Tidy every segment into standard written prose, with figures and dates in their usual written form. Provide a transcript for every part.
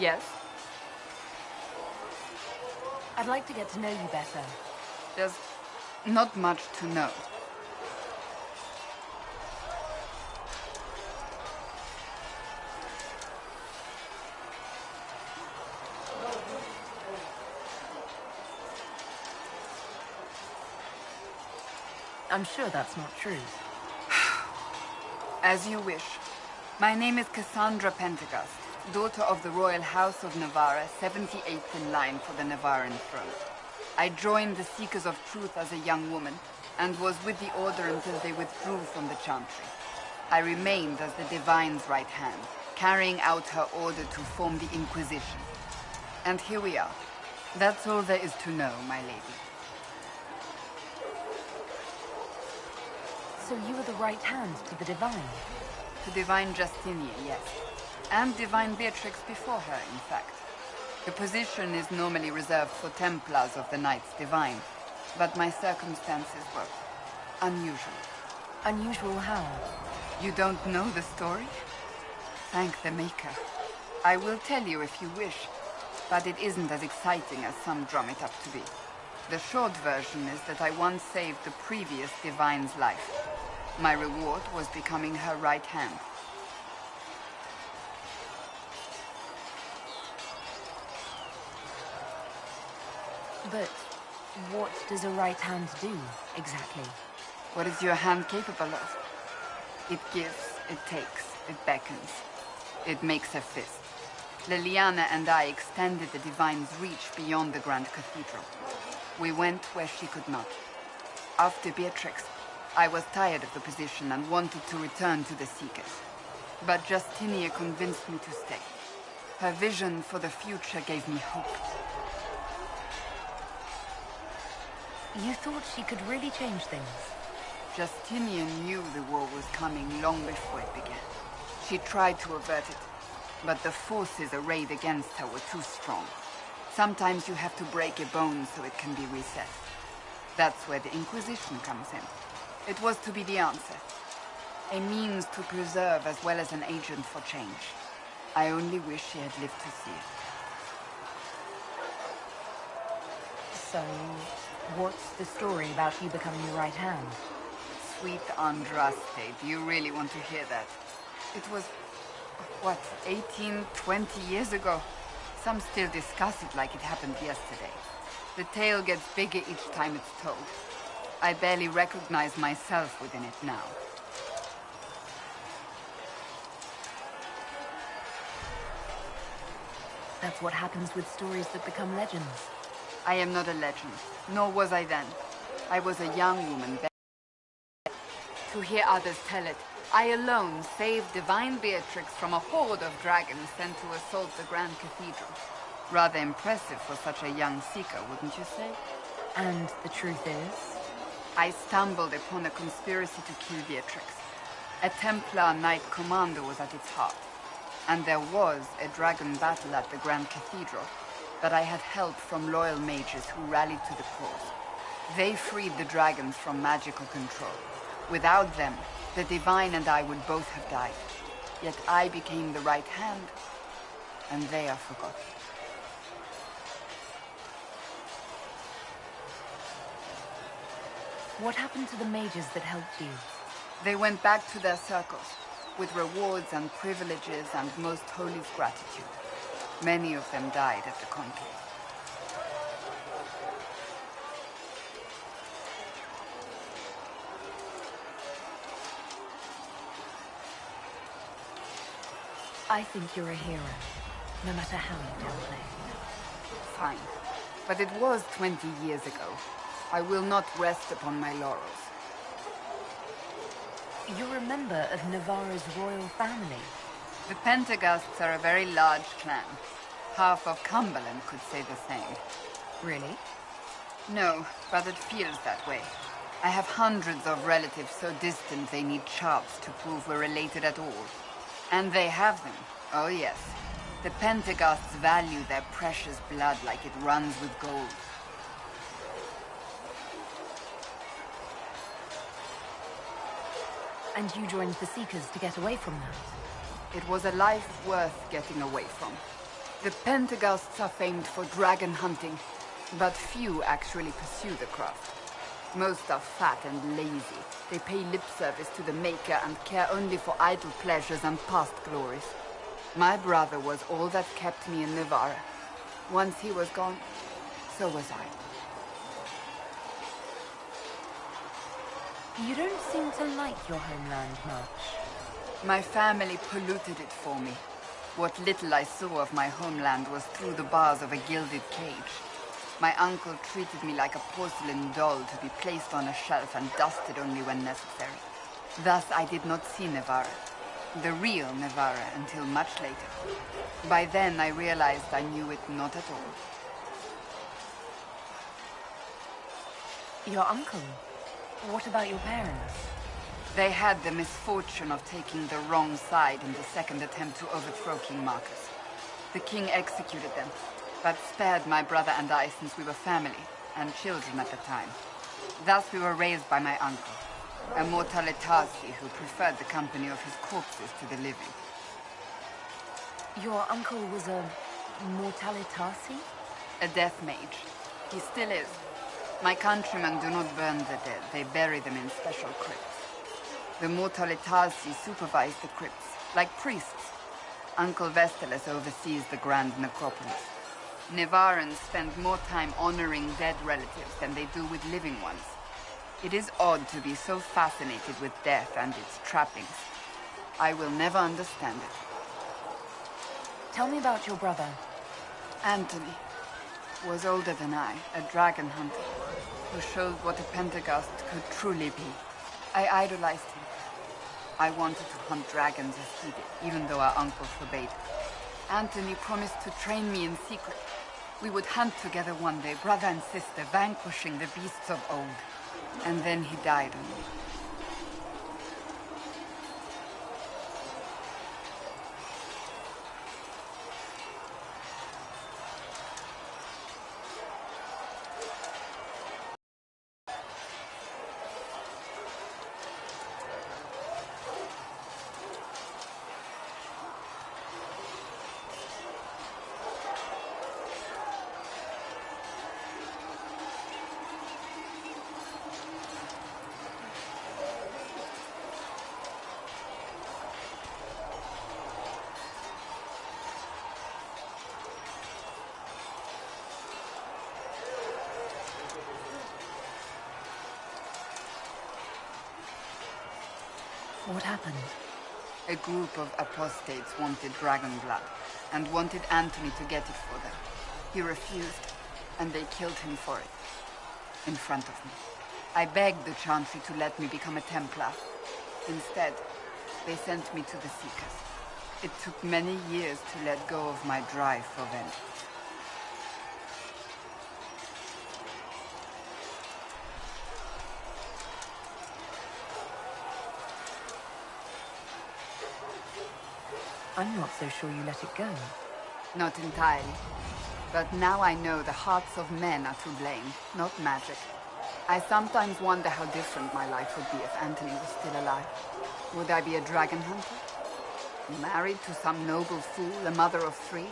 Yes? I'd like to get to know you better. There's not much to know. I'm sure that's not true. As you wish. My name is Cassandra Pentegast, daughter of the Royal House of Navarra, 78th in line for the Navarran throne. I joined the Seekers of Truth as a young woman, and was with the Order until they withdrew from the Chantry. I remained as the Divine's right hand, carrying out her order to form the Inquisition. And here we are. That's all there is to know, my lady. So you were the right hand to the Divine? To Divine Justinia, yes. And Divine Beatrix before her, in fact. The position is normally reserved for Templars of the Knights Divine, but my circumstances were unusual. Unusual how? You don't know the story? Thank the Maker. I will tell you if you wish, but it isn't as exciting as some drum it up to be. The short version is that I once saved the previous Divine's life. My reward was becoming her right hand. But what does a right hand do, exactly? What is your hand capable of? It gives, it takes, it beckons. It makes a fist. Liliana and I extended the Divine's reach beyond the Grand Cathedral. We went where she could not. After Beatrix, I was tired of the position and wanted to return to the Seekers. But Justinia convinced me to stay. Her vision for the future gave me hope. You thought she could really change things? Justinian knew the war was coming long before it began. She tried to avert it, but the forces arrayed against her were too strong. Sometimes you have to break a bone so it can be reset. That's where the Inquisition comes in. It was to be the answer. A means to preserve as well as an agent for change. I only wish she had lived to see it. So, what's the story about you becoming the right hand? Sweet Andraste, do you really want to hear that? It was, what, 18, 20 years ago? Some still discuss it like it happened yesterday. The tale gets bigger each time it's told. I barely recognize myself within it now. That's what happens with stories that become legends. I am not a legend, nor was I then. I was a young woman. To hear others tell it, I alone saved Divine Beatrix from a horde of dragons sent to assault the Grand Cathedral. Rather impressive for such a young seeker, wouldn't you say? And the truth is? I stumbled upon a conspiracy to kill Beatrix. A Templar Knight Commander was at its heart. And there was a dragon battle at the Grand Cathedral, but I had help from loyal mages who rallied to the cause. They freed the dragons from magical control. Without them, the Divine and I would both have died. Yet I became the right hand, and they are forgotten. What happened to the mages that helped you? They went back to their circles, with rewards and privileges and most holy gratitude. Many of them died at the conclave. I think you're a hero, no matter how you downplay. Fine. But it was 20 years ago. I will not rest upon my laurels. You're a member of Navarra's royal family. The Pentegasts are a very large clan. Half of Cumberland could say the same. Really? No, but it feels that way. I have hundreds of relatives so distant they need charts to prove we're related at all. And they have them. Oh yes. The Pentegasts value their precious blood like it runs with gold. And you joined the Seekers to get away from that? It was a life worth getting away from. The Pentaghasts are famed for dragon hunting, but few actually pursue the craft. Most are fat and lazy. They pay lip service to the Maker and care only for idle pleasures and past glories. My brother was all that kept me in Navarra. Once he was gone, so was I. You don't seem to like your homeland much. My family polluted it for me. What little I saw of my homeland was through the bars of a gilded cage. My uncle treated me like a porcelain doll to be placed on a shelf and dusted only when necessary. Thus I did not see Navarra, the real Navarra, until much later. By then I realized I knew it not at all. Your uncle? What about your parents? They had the misfortune of taking the wrong side in the second attempt to overthrow King Marcus. The king executed them, but spared my brother and I since we were family, and children at the time. Thus we were raised by my uncle, a mortalitasi who preferred the company of his corpses to the living. Your uncle was a mortalitasi? A death mage. He still is. My countrymen do not burn the dead, they bury them in special crypts. The mortalitasi supervise the crypts, like priests. Uncle Vestalis oversees the grand necropolis. Navarrans spend more time honoring dead relatives than they do with living ones. It is odd to be so fascinated with death and its trappings. I will never understand it. Tell me about your brother. Anthony was older than I, a dragon hunter, who showed what a Pentagast could truly be. I idolized him. I wanted to hunt dragons as he did, even though our uncle forbade it. Anthony promised to train me in secret. We would hunt together one day, brother and sister, vanquishing the beasts of old. And then he died on me. What happened? A group of apostates wanted dragon blood, and wanted Anthony to get it for them. He refused, and they killed him for it. In front of me. I begged the Chantry to let me become a Templar. Instead, they sent me to the Seekers. It took many years to let go of my drive for vengeance. I'm not so sure you let it go. Not entirely. But now I know the hearts of men are to blame, not magic. I sometimes wonder how different my life would be if Anthony was still alive. Would I be a dragon hunter? Married to some noble fool, a mother of 3?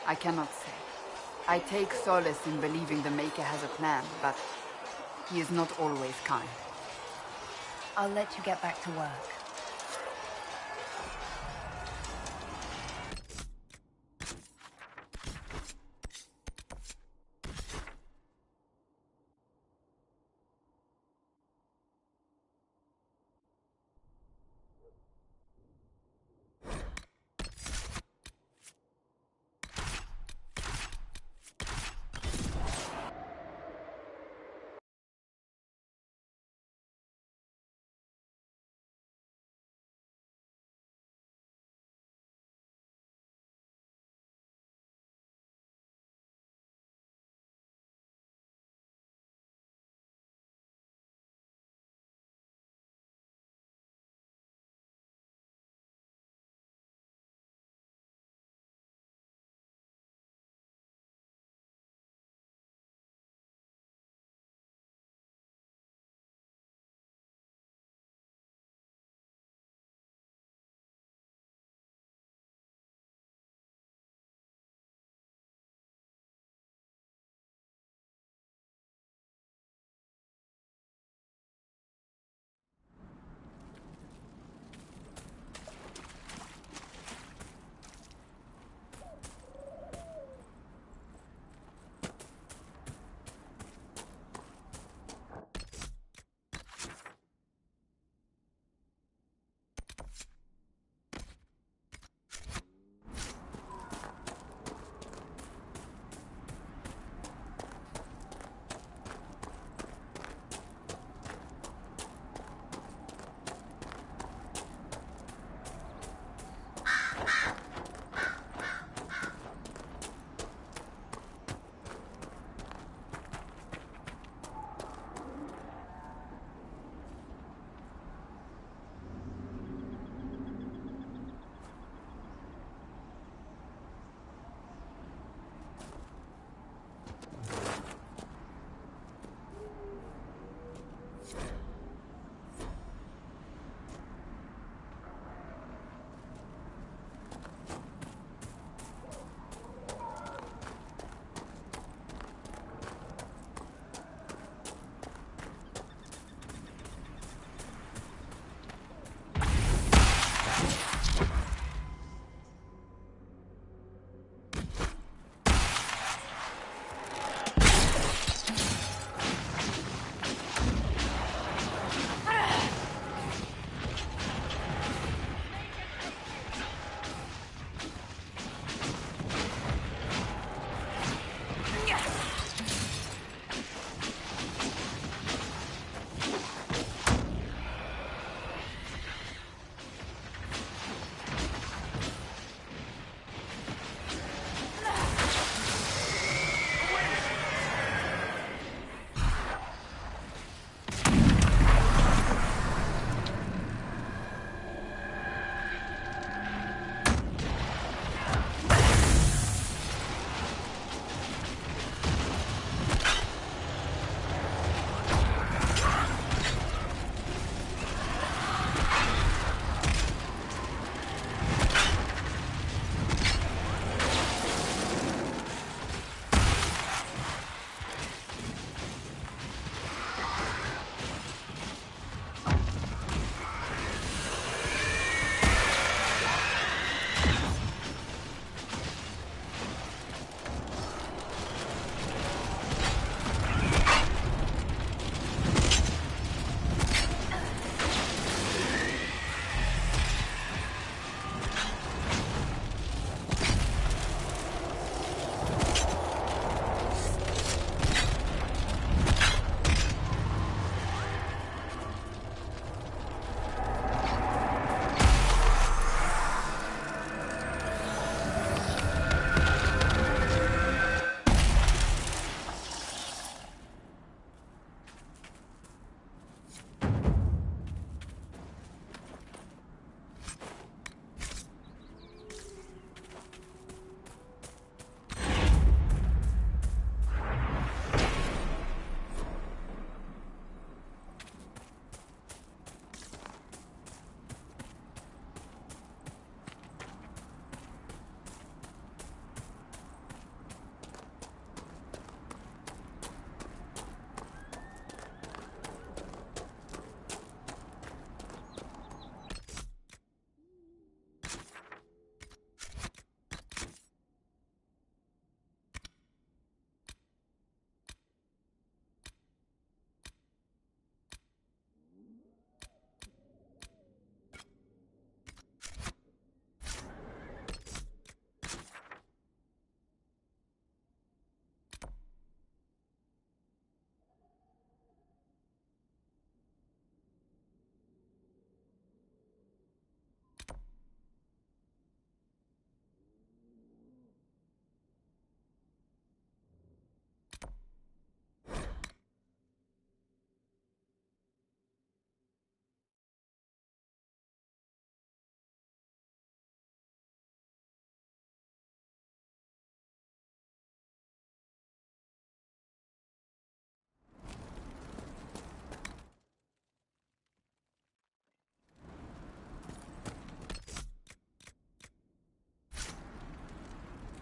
I cannot say. I take solace in believing the Maker has a plan, but he is not always kind. I'll let you get back to work.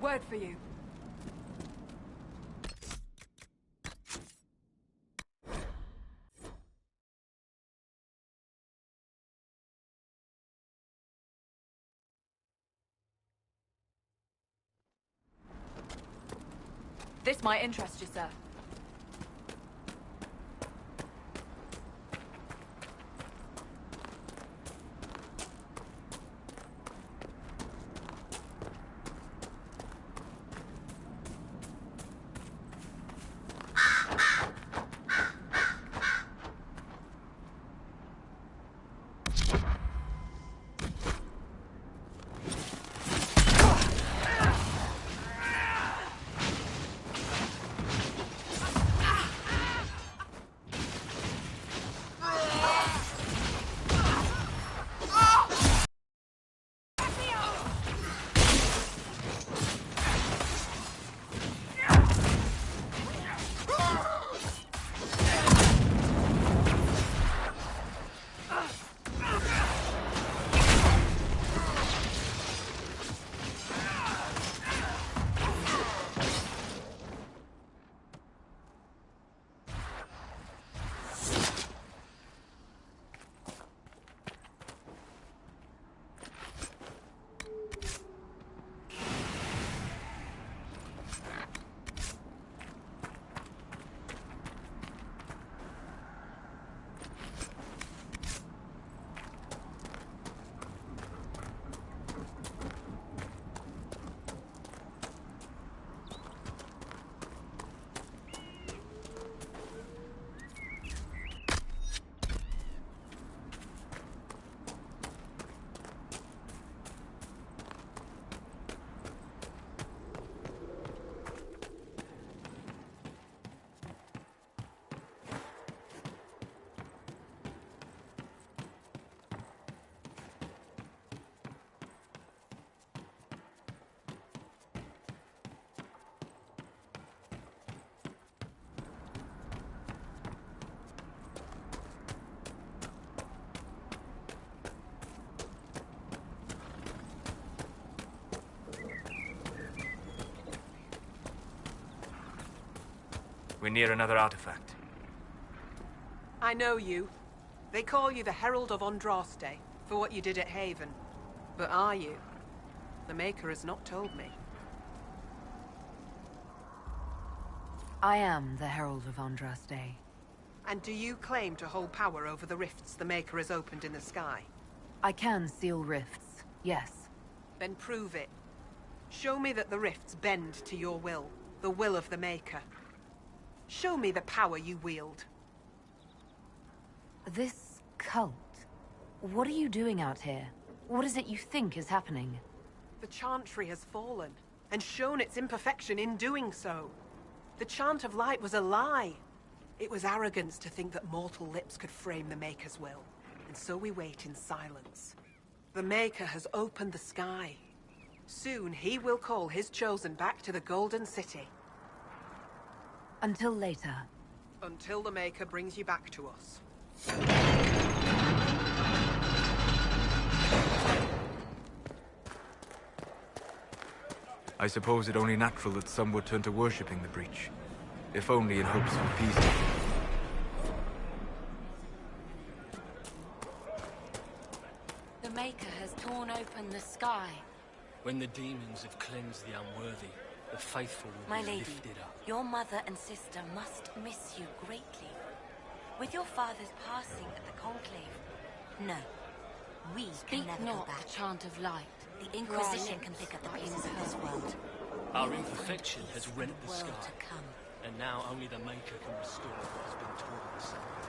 Word for you. This might interest you, sir. We're near another artifact. I know you. They call you the Herald of Andraste for what you did at Haven. But are you? The Maker has not told me. I am the Herald of Andraste. And do you claim to hold power over the rifts the Maker has opened in the sky? I can seal rifts, yes. Then prove it. Show me that the rifts bend to your will, the will of the Maker. Show me the power you wield. This cult... What are you doing out here? What is it you think is happening? The Chantry has fallen, and shown its imperfection in doing so. The Chant of Light was a lie. It was arrogance to think that mortal lips could frame the Maker's will, and so we wait in silence. The Maker has opened the sky. Soon he will call his chosen back to the Golden City. Until later. Until the Maker brings you back to us. I suppose it only natural that some would turn to worshipping the breach, if only in hopes of peace. The Maker has torn open the sky. When the demons have cleansed the unworthy, the faithful will My be lady, lifted up. your mother and sister must miss you greatly. With your father's passing at the Conclave, no, we can never go back. The Chant of Light. The Inquisition can pick up the pieces of this world. Our imperfection has rent the World sky, to come. and now only the Maker can restore what has been torn asunder.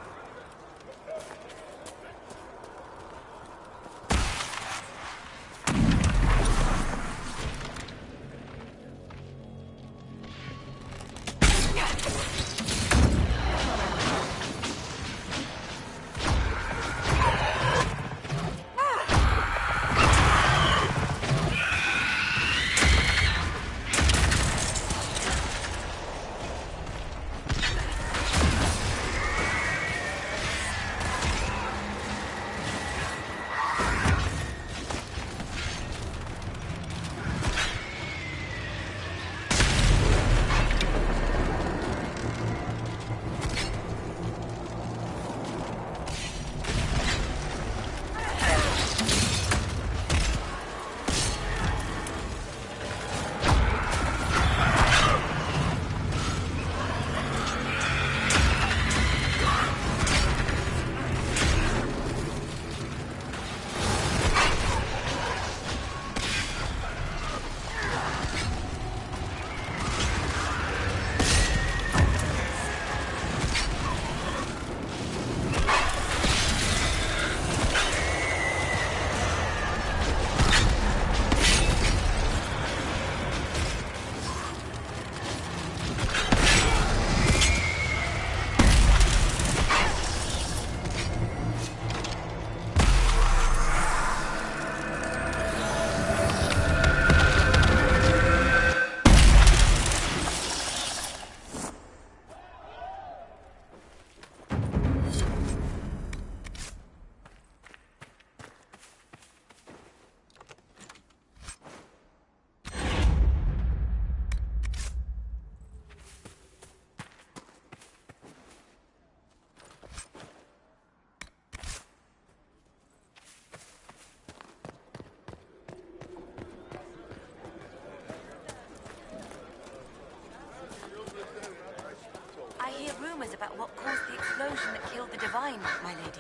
about what caused the explosion that killed the Divine, my lady.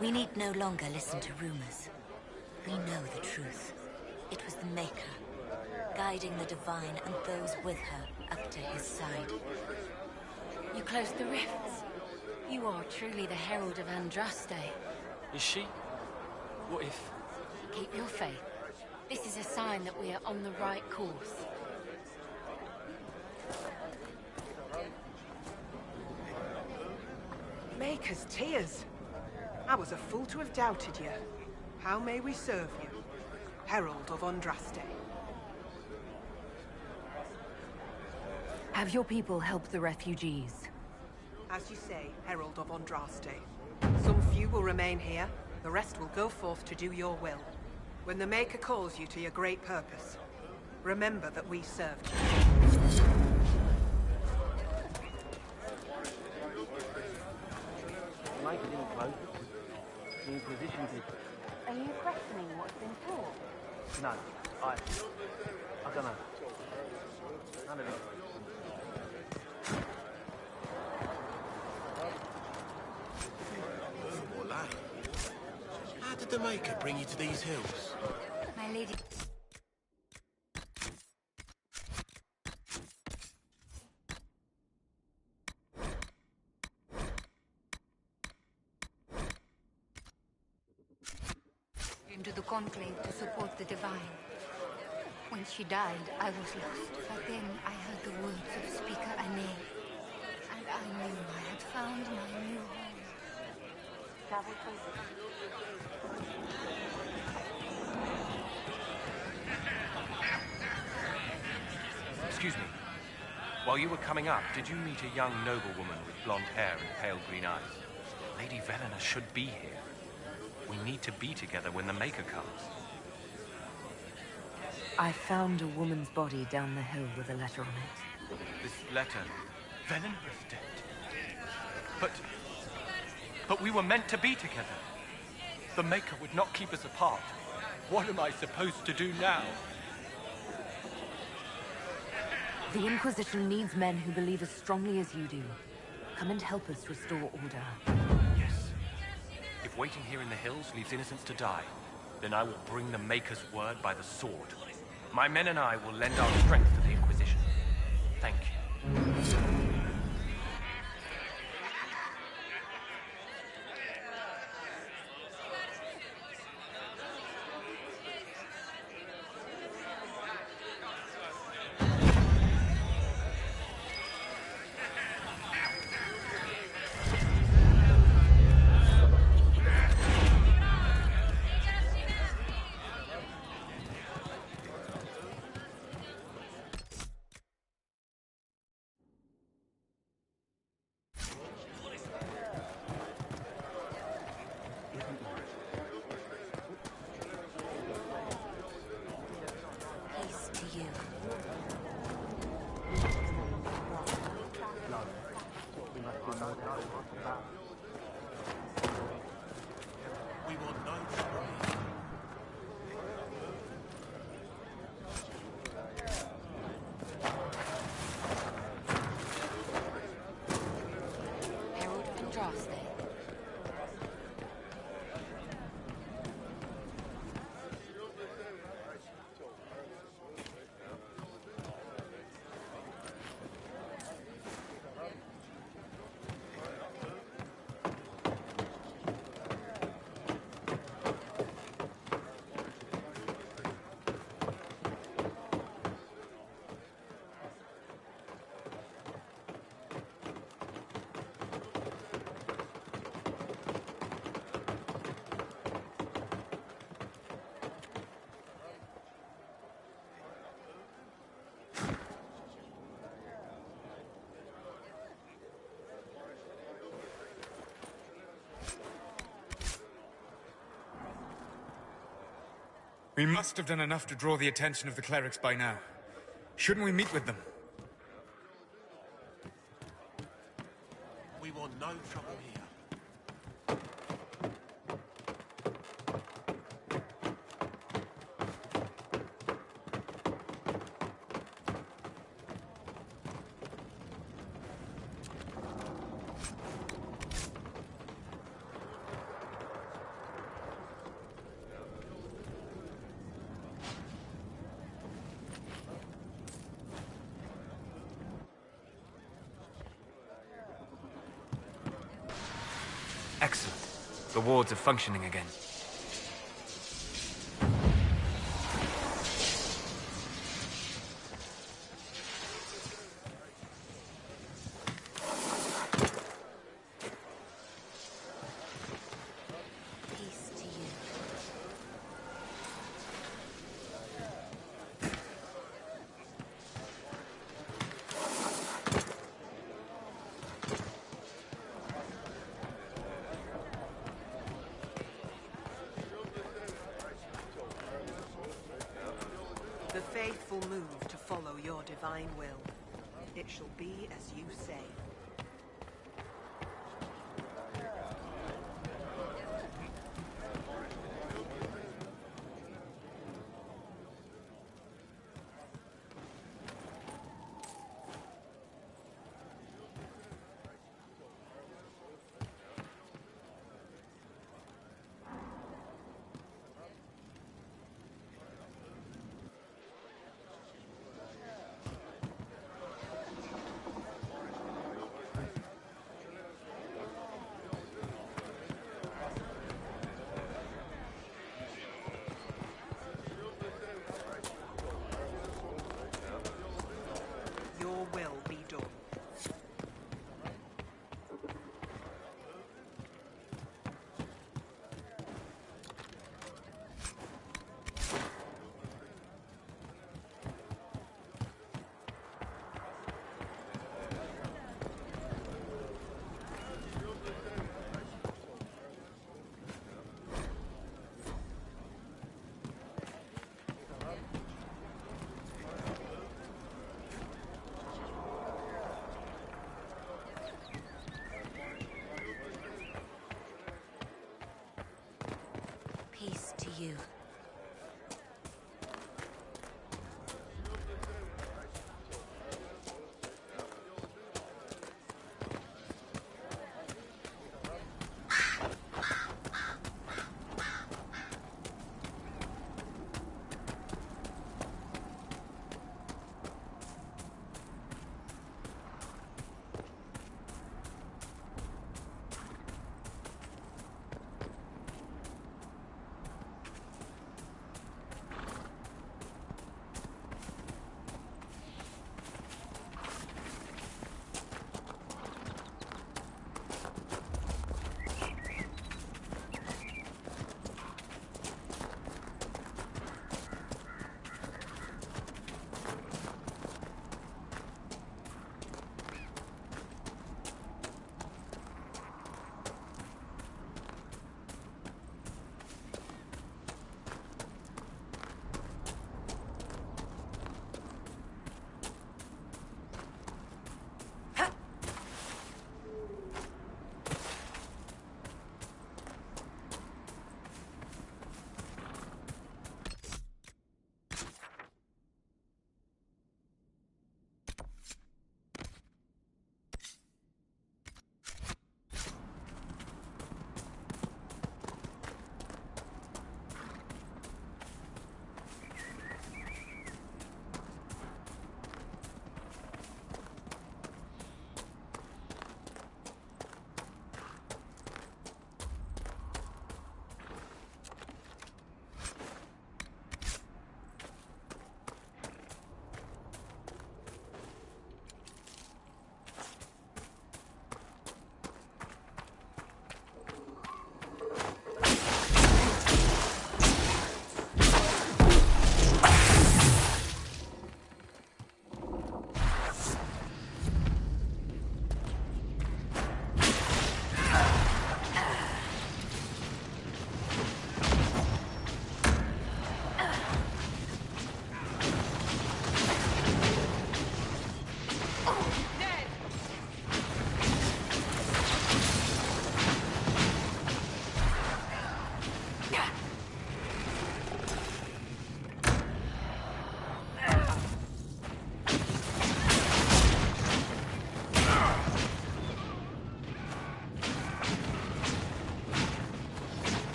We need no longer listen to rumors. We know the truth. It was the Maker, guiding the Divine and those with her up to his side. You closed the rifts. You are truly the Herald of Andraste. Is she? What if... Keep your faith. This is a sign that we are on the right course. Maker's tears. I was a fool to have doubted you. How may we serve you? Herald of Andraste. Have your people help the refugees. As you say, Herald of Andraste. Some few will remain here, the rest will go forth to do your will. When the Maker calls you to your great purpose, remember that we served you. The Maker didn't close. The Inquisition did. Are you questioning what's been taught? No, I don't know. None of it. How did the Maker bring you to these hills? My lady... into the Conclave to support the Divine. When she died, I was lost, but then I heard the words of Speaker Ane, and I knew I had found my new home. Excuse me. While you were coming up, did you meet a young noblewoman with blonde hair and pale green eyes? Lady Velena should be here. We need to be together when the Maker comes. I found a woman's body down the hill with a letter on it. This letter... Velena is dead. But we were meant to be together. The Maker would not keep us apart. What am I supposed to do now? The Inquisition needs men who believe as strongly as you do. Come and help us restore order. Yes. If waiting here in the hills leaves innocents to die, then I will bring the Maker's word by the sword. My men and I will lend our strength to the Inquisition. Thank you. We want no trouble here. Herald of Andraste. We must have done enough to draw the attention of the clerics by now. Shouldn't we meet with them? We want no trouble here. Excellent. The wards are functioning again. Peace to you. The faithful move to follow your divine will. It shall be as you say.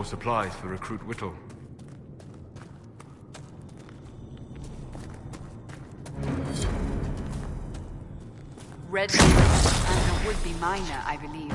more supplies for Recruit Whittle. Red Deer and a would-be miner, I believe.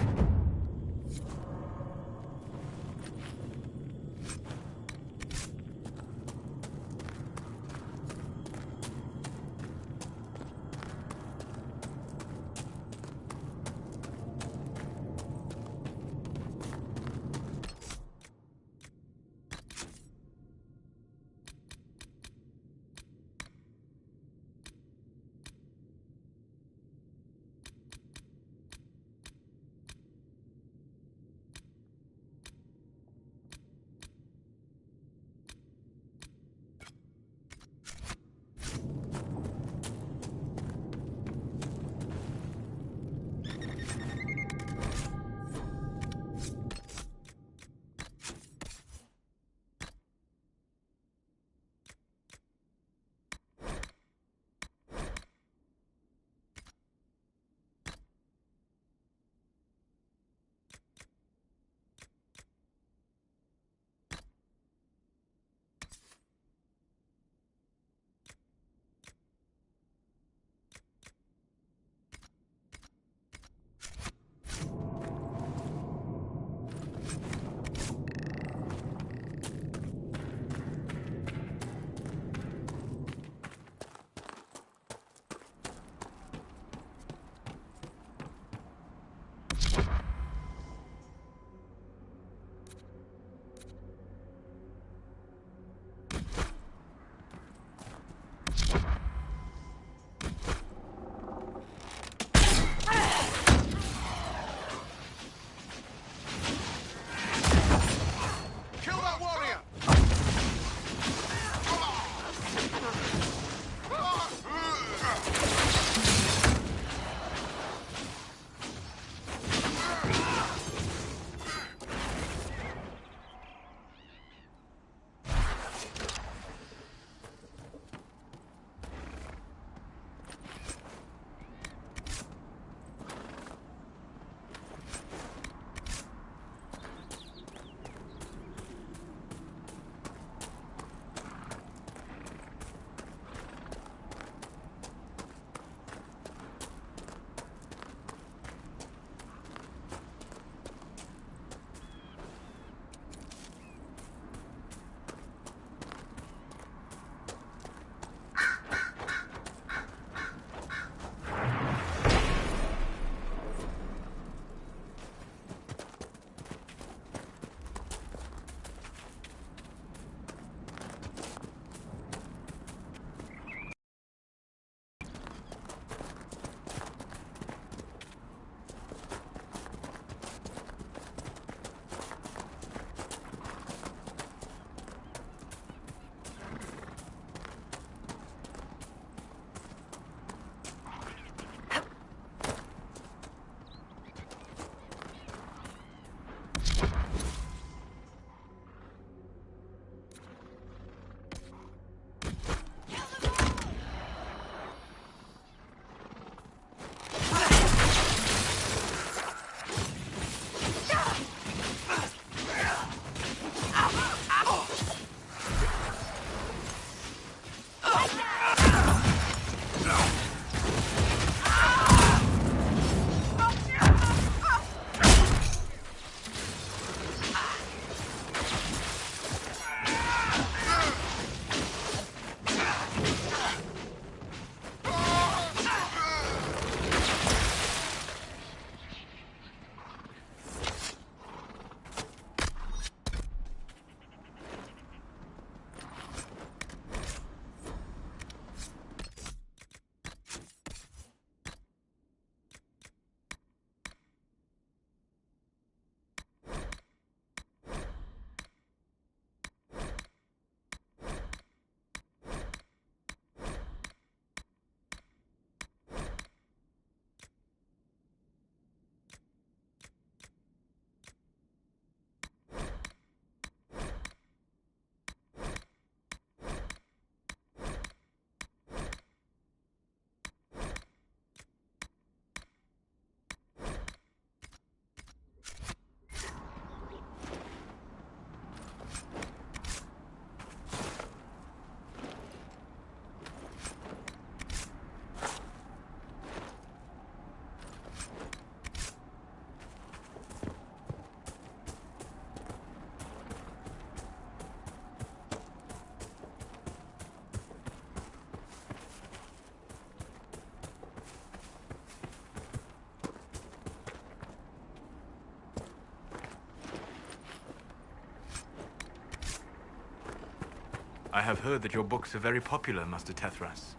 I have heard that your books are very popular, Master Tethras.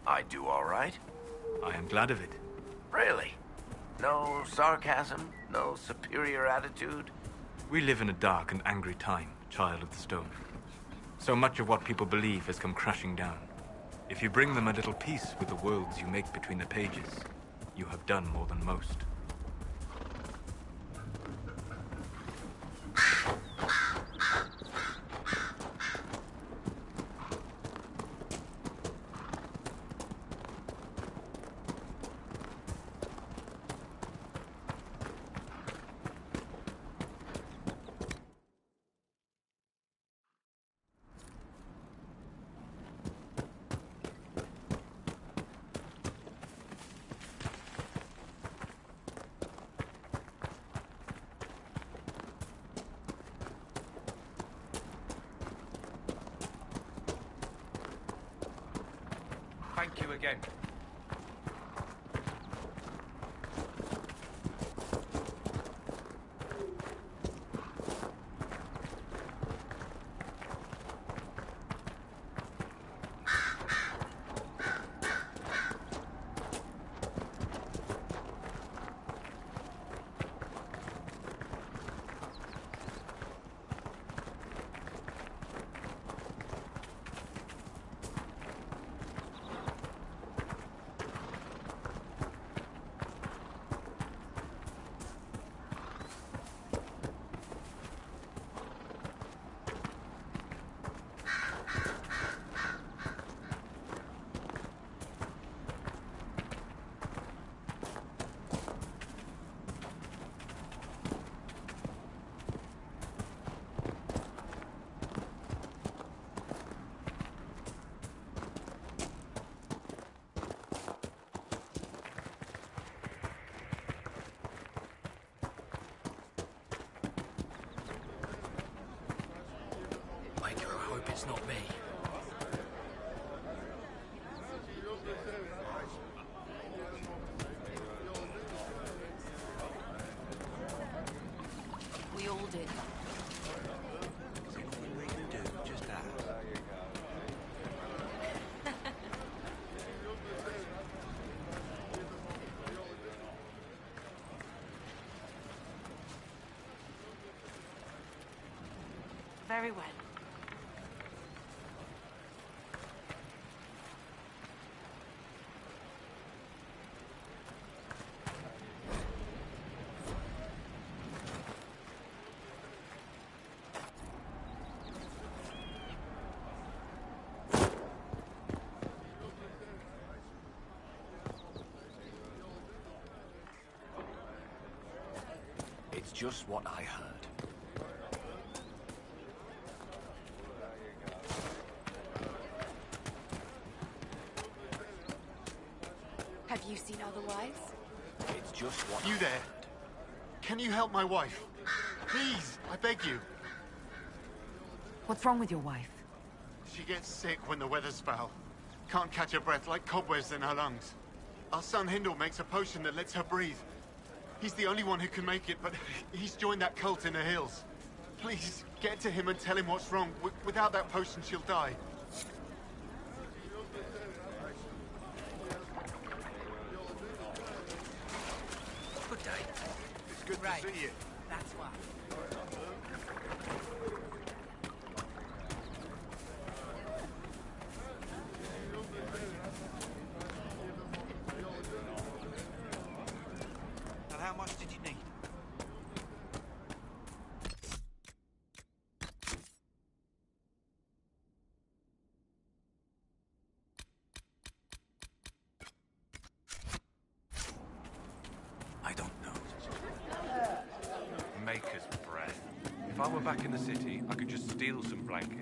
I do all right. I am glad of it. Really? No sarcasm? No superior attitude? We live in a dark and angry time, Child of the Stone. So much of what people believe has come crashing down. If you bring them a little peace with the worlds you make between the pages, you have done more than most. Thank you again. It's not me. We all did. Is anything we can do? Just that. Very well. It's just what I heard. Have you seen otherwise? It's just what You there? Can you help my wife? Please, I beg you. What's wrong with your wife? She gets sick when the weather's foul. Can't catch her breath, like cobwebs in her lungs. Our son Hindle makes a potion that lets her breathe. He's the only one who can make it, but he's joined that cult in the hills. Please, get to him and tell him what's wrong. Without that potion, she'll die. Good day. It's good to see you. That's why. And how much did you need? I don't know. Maker's breath. If I were back in the city, I could just steal some blankets.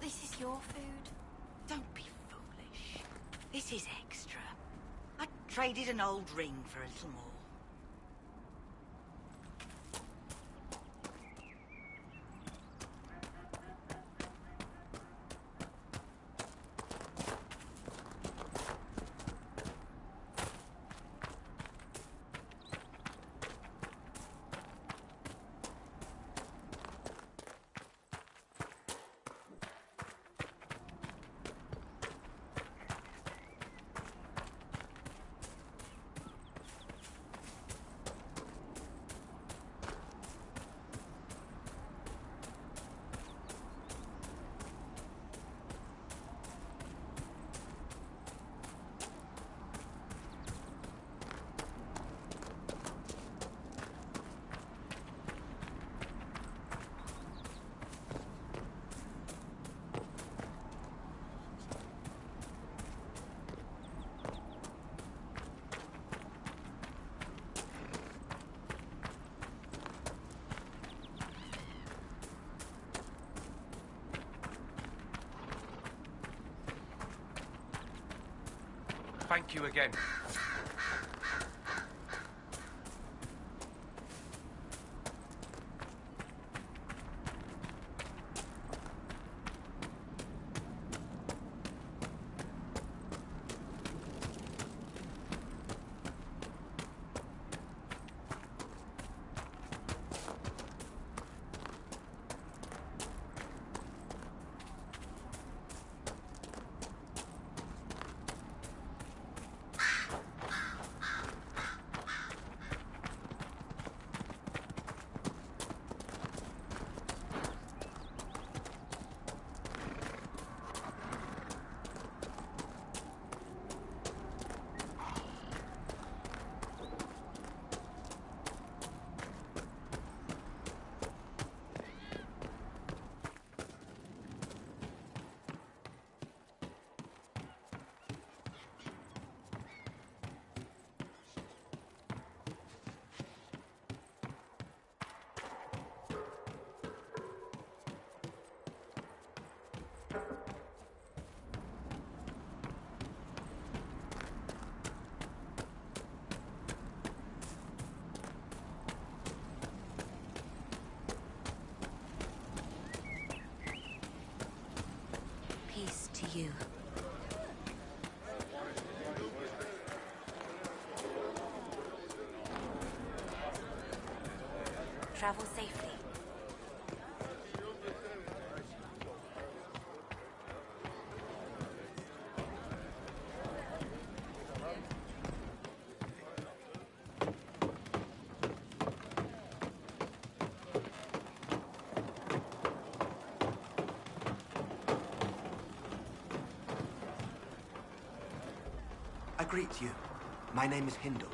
This is your food? Don't be foolish. This is extra. I traded an old ring for a little more. Thank you again. Peace to you. Travel safely. I greet you. My name is Hindle.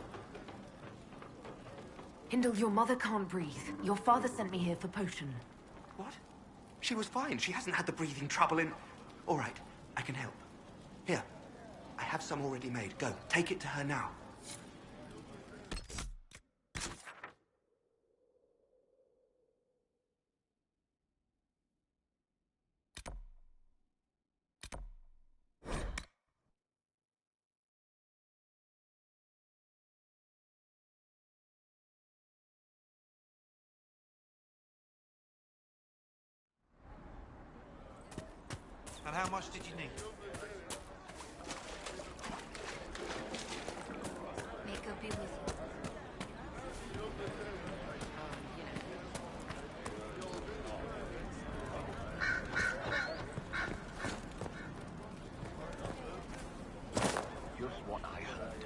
Hindle, your mother can't breathe. Your father sent me here for potion. What? She was fine. She hasn't had the breathing trouble in... All right, I can help. Here, I have some already made. Go, take it to her now. And how much did you need? Make her be with you. Just what I heard.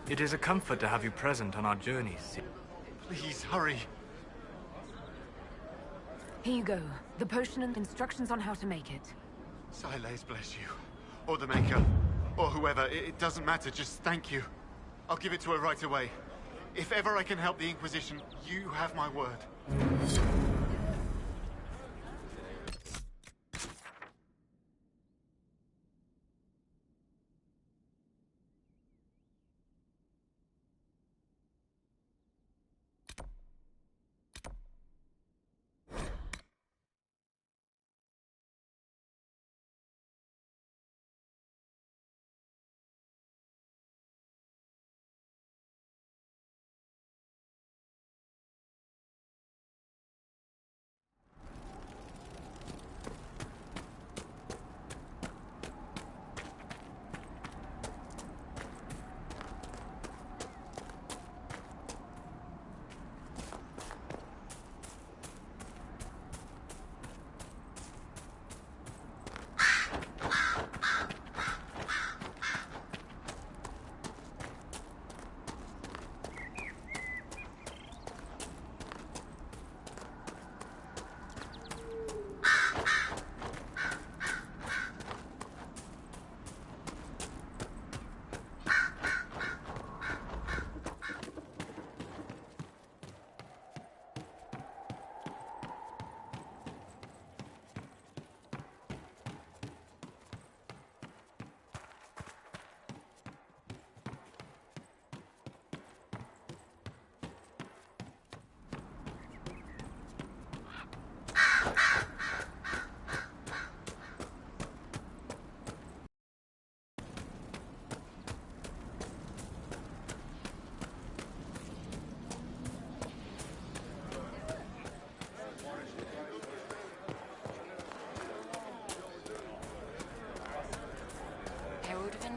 It is a comfort to have you present on our journeys. Please, hurry. Here you go. The potion and instructions on how to make it. Silas bless you. Or the Maker. Or whoever. It doesn't matter. Just thank you. I'll give it to her right away. If ever I can help the Inquisition, you have my word.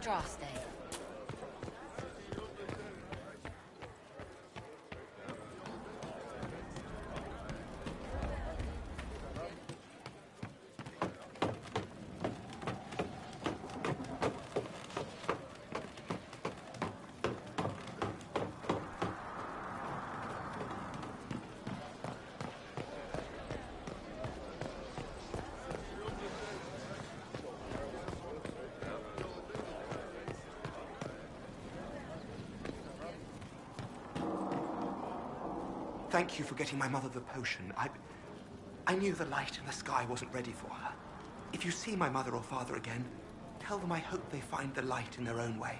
Andraste. Thank you for getting my mother the potion. I knew the light in the sky wasn't ready for her. If you see my mother or father again, tell them I hope they find the light in their own way.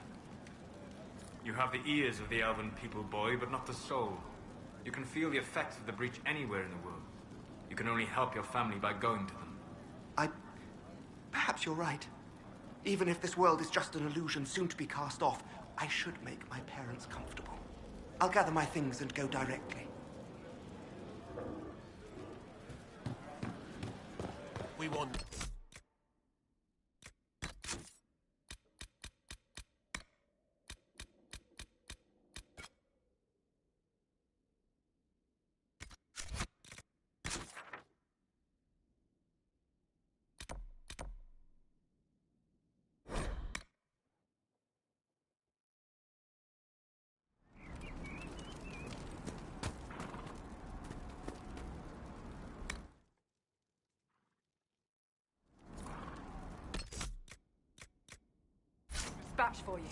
You have the ears of the elven people, boy, but not the soul. You can feel the effects of the breach anywhere in the world. You can only help your family by going to them. Perhaps you're right. Even if this world is just an illusion soon to be cast off, I should make my parents comfortable. I'll gather my things and go directly. We want... Dispatch for you.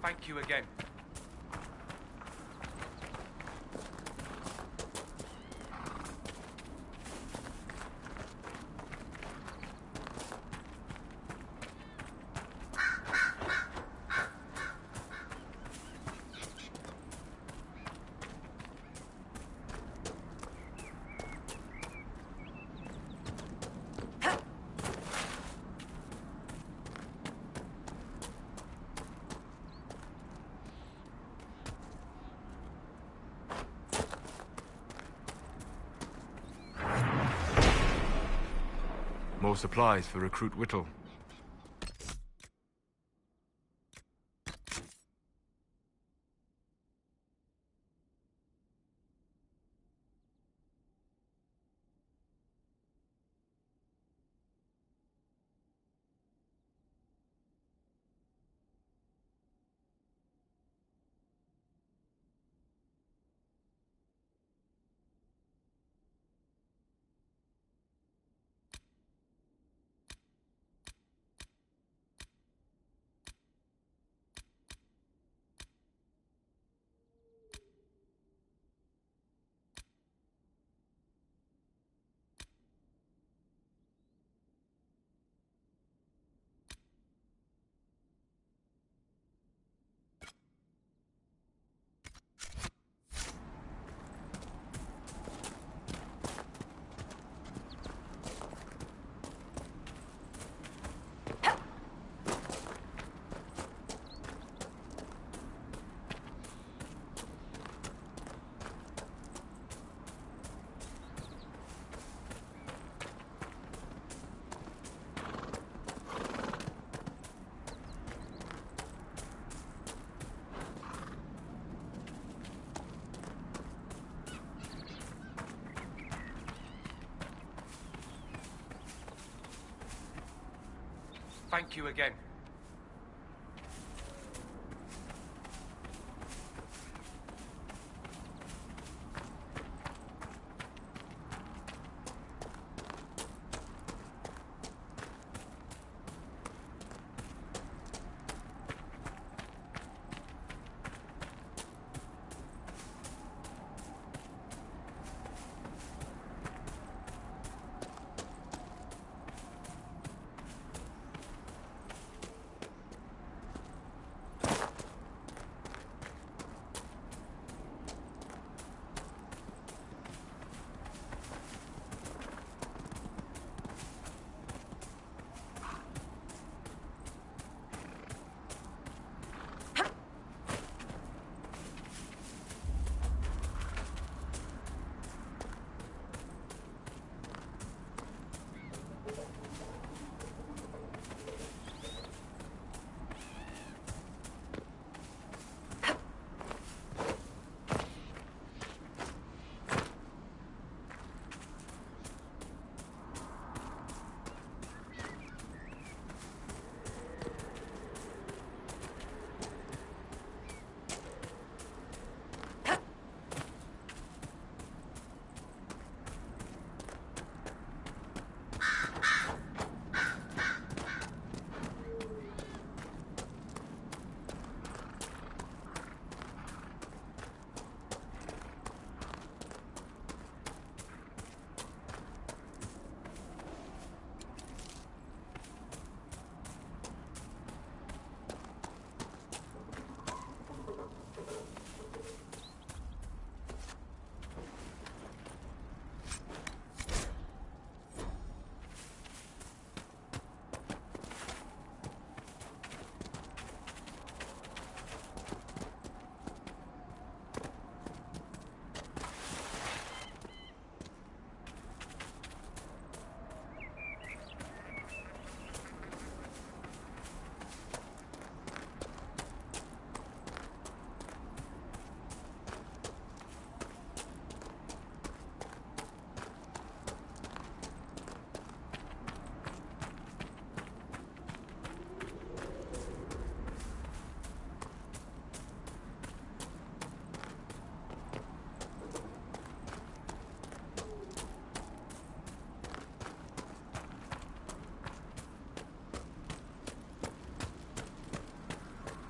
Thank you again. More supplies for Recruit Whittle. Thank you again.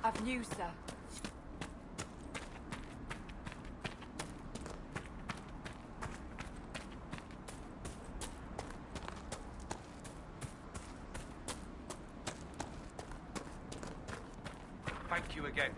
Of you, sir. Thank you again.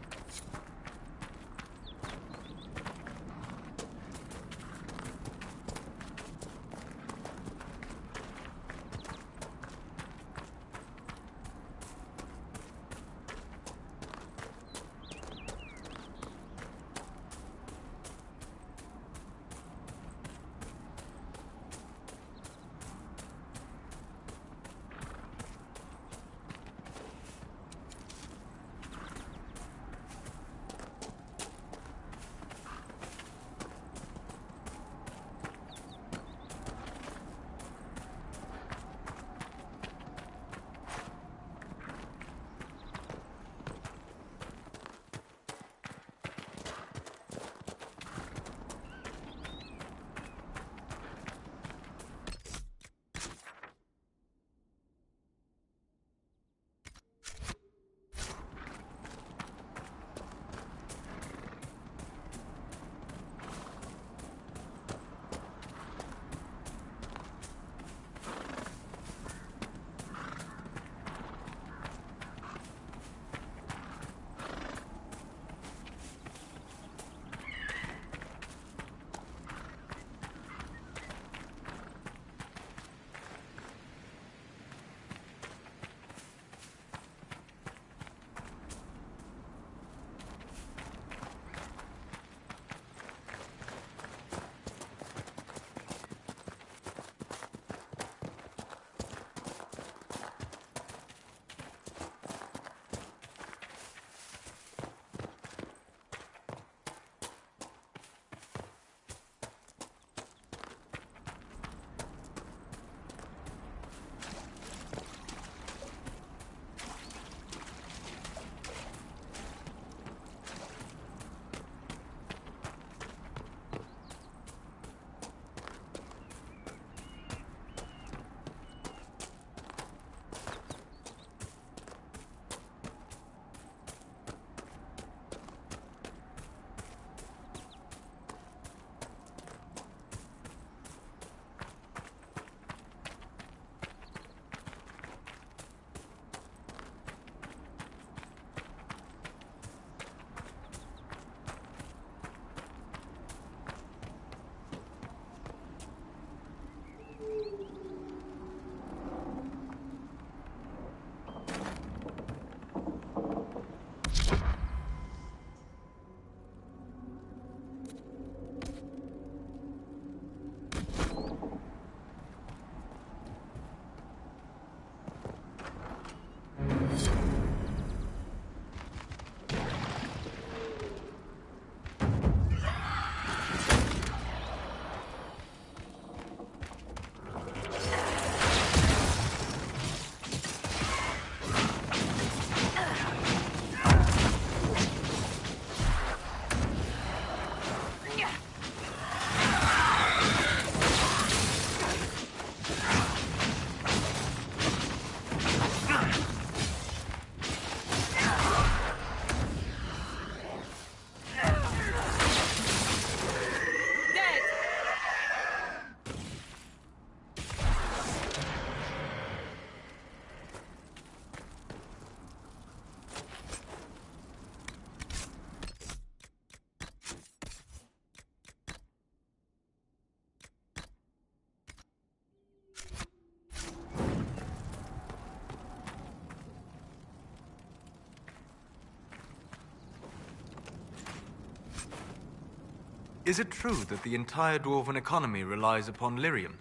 Is it true that the entire Dwarven economy relies upon lyrium?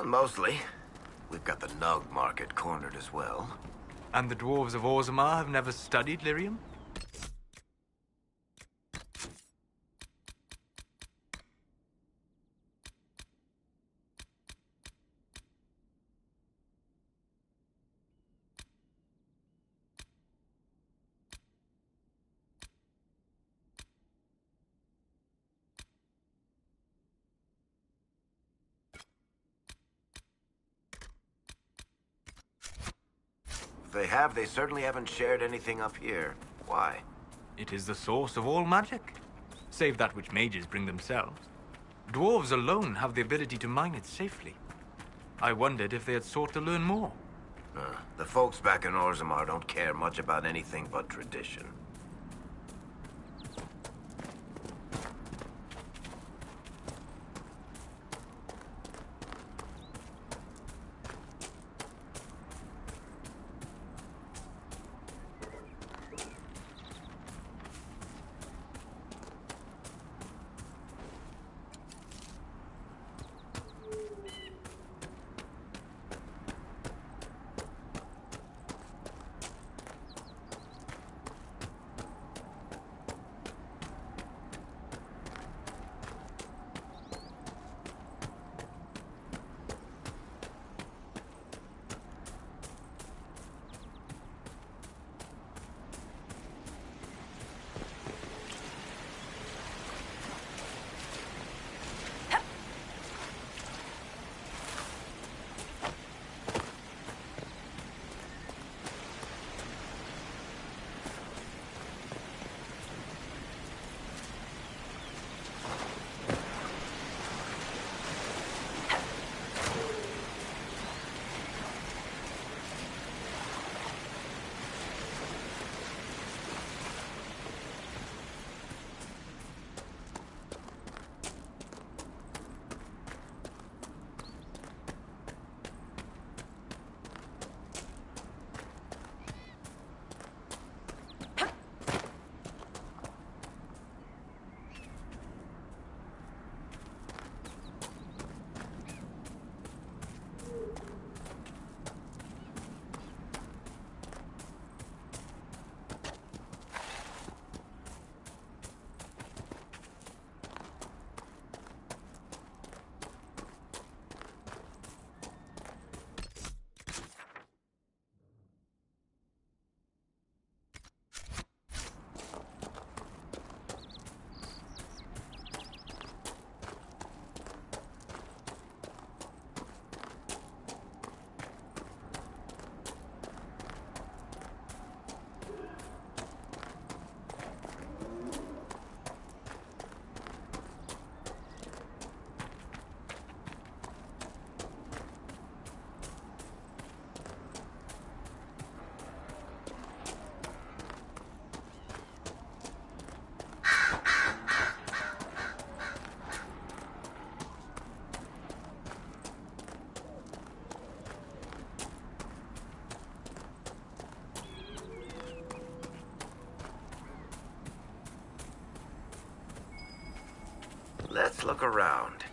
Mostly. We've got the Nug market cornered as well. And the dwarves of Orzammar have never studied lyrium? If they have, they certainly haven't shared anything up here. Why? It is the source of all magic, save that which mages bring themselves. Dwarves alone have the ability to mine it safely. I wondered if they had sought to learn more. The folks back in Orzammar don't care much about anything but tradition. Let's look around.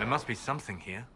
There must be something here.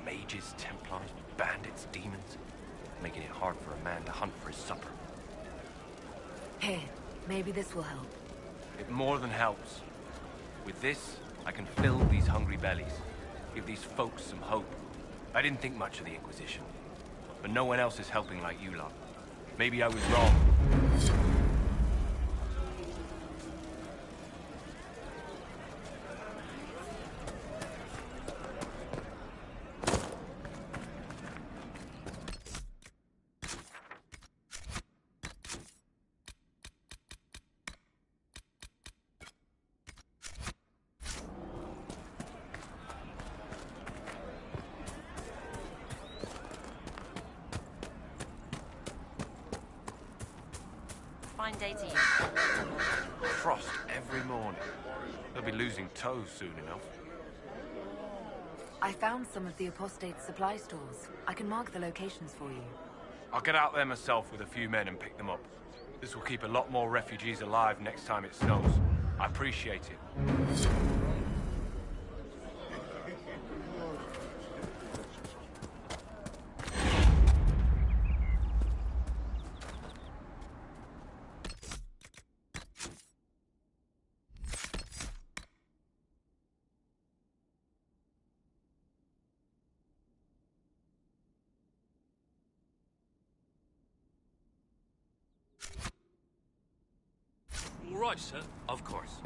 Mages, Templars, bandits, demons, making it hard for a man to hunt for his supper. Here, maybe this will help. It more than helps. With this, I can fill these hungry bellies, give these folks some hope. I didn't think much of the Inquisition, but no one else is helping like you lot. Maybe I was wrong. Fine day to you. Frost every morning. They'll be losing toes soon enough. I found some of the apostate's supply stores. I can mark the locations for you. I'll get out there myself with a few men and pick them up. This will keep a lot more refugees alive next time it snows. I appreciate it. All right, sir. Of course.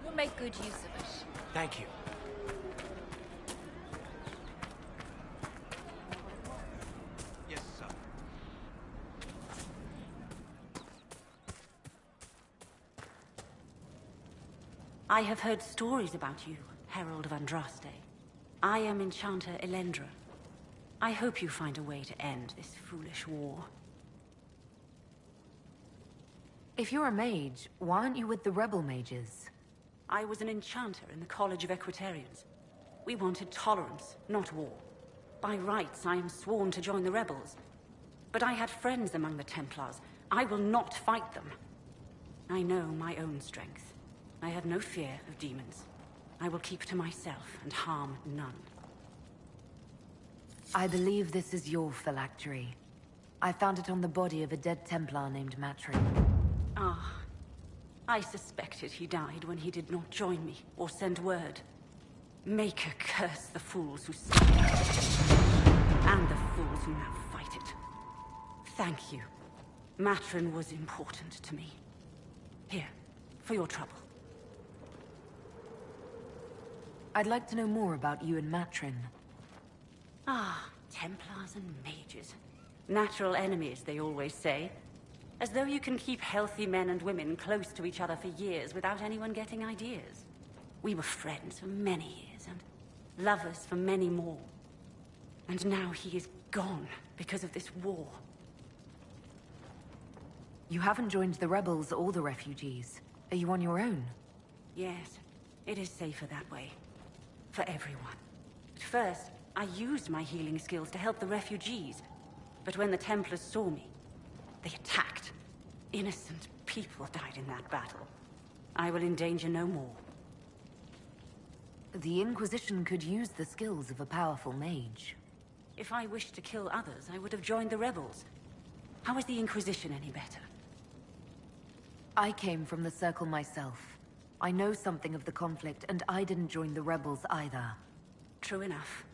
We'll make good use of it. Thank you. Yes, sir. I have heard stories about you, Herald of Andraste. I am Enchanter Elendra. I hope you find a way to end this foolish war. If you're a mage, why aren't you with the rebel mages? I was an enchanter in the College of Equitarians. We wanted tolerance, not war. By rights, I am sworn to join the rebels. But I had friends among the Templars. I will not fight them. I know my own strength. I have no fear of demons. I will keep to myself and harm none. I believe this is your phylactery. I found it on the body of a dead Templar named Matrin. Ah. I suspected he died when he did not join me or send word. Maker curse the fools who stand and the fools who now fight it. Thank you. Matrin was important to me. Here, for your trouble. I'd like to know more about you and Matrin. Ah, Templars and mages. Natural enemies, they always say. As though you can keep healthy men and women close to each other for years without anyone getting ideas. We were friends for many years, and lovers for many more. And now he is gone because of this war. You haven't joined the rebels or the refugees. Are you on your own? Yes, it is safer that way. For everyone. At first, I used my healing skills to help the refugees. But when the Templars saw me, they attacked. Innocent people died in that battle. I will endanger no more. The Inquisition could use the skills of a powerful mage. If I wished to kill others, I would have joined the rebels. How is the Inquisition any better? I came from the Circle myself. I know something of the conflict, and I didn't join the rebels either. True enough.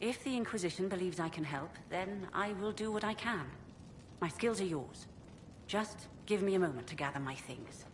If the Inquisition believes I can help, then I will do what I can. My skills are yours. Just give me a moment to gather my things.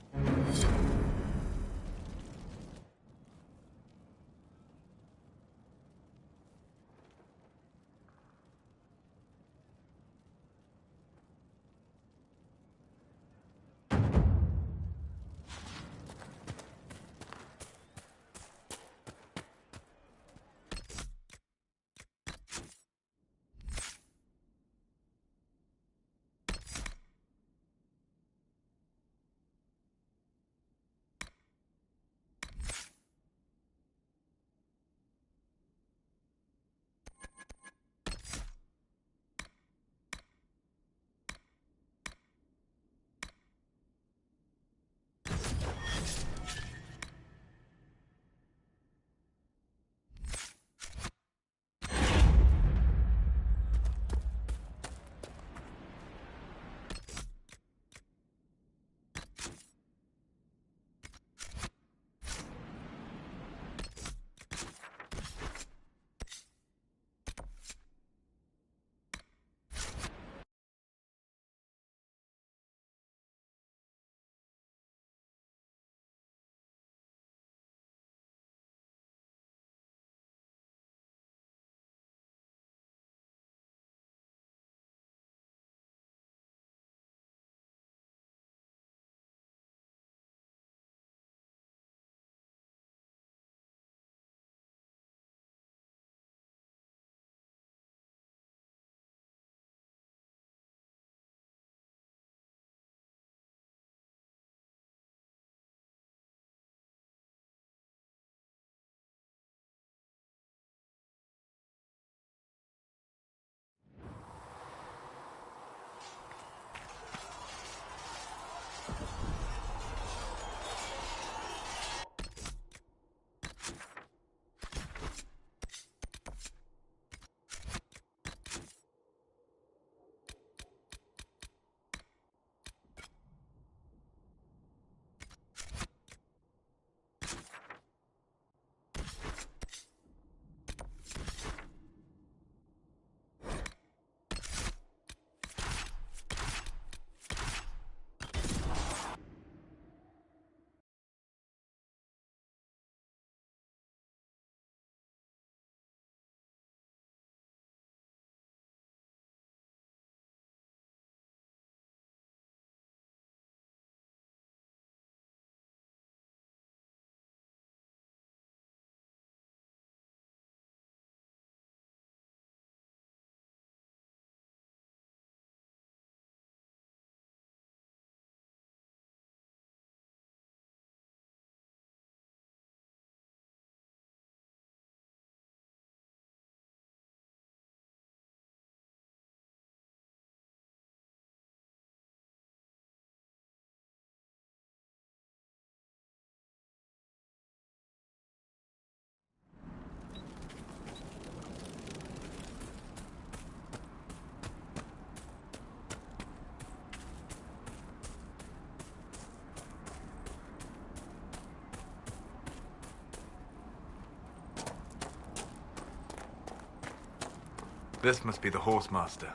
This must be the Horsemaster.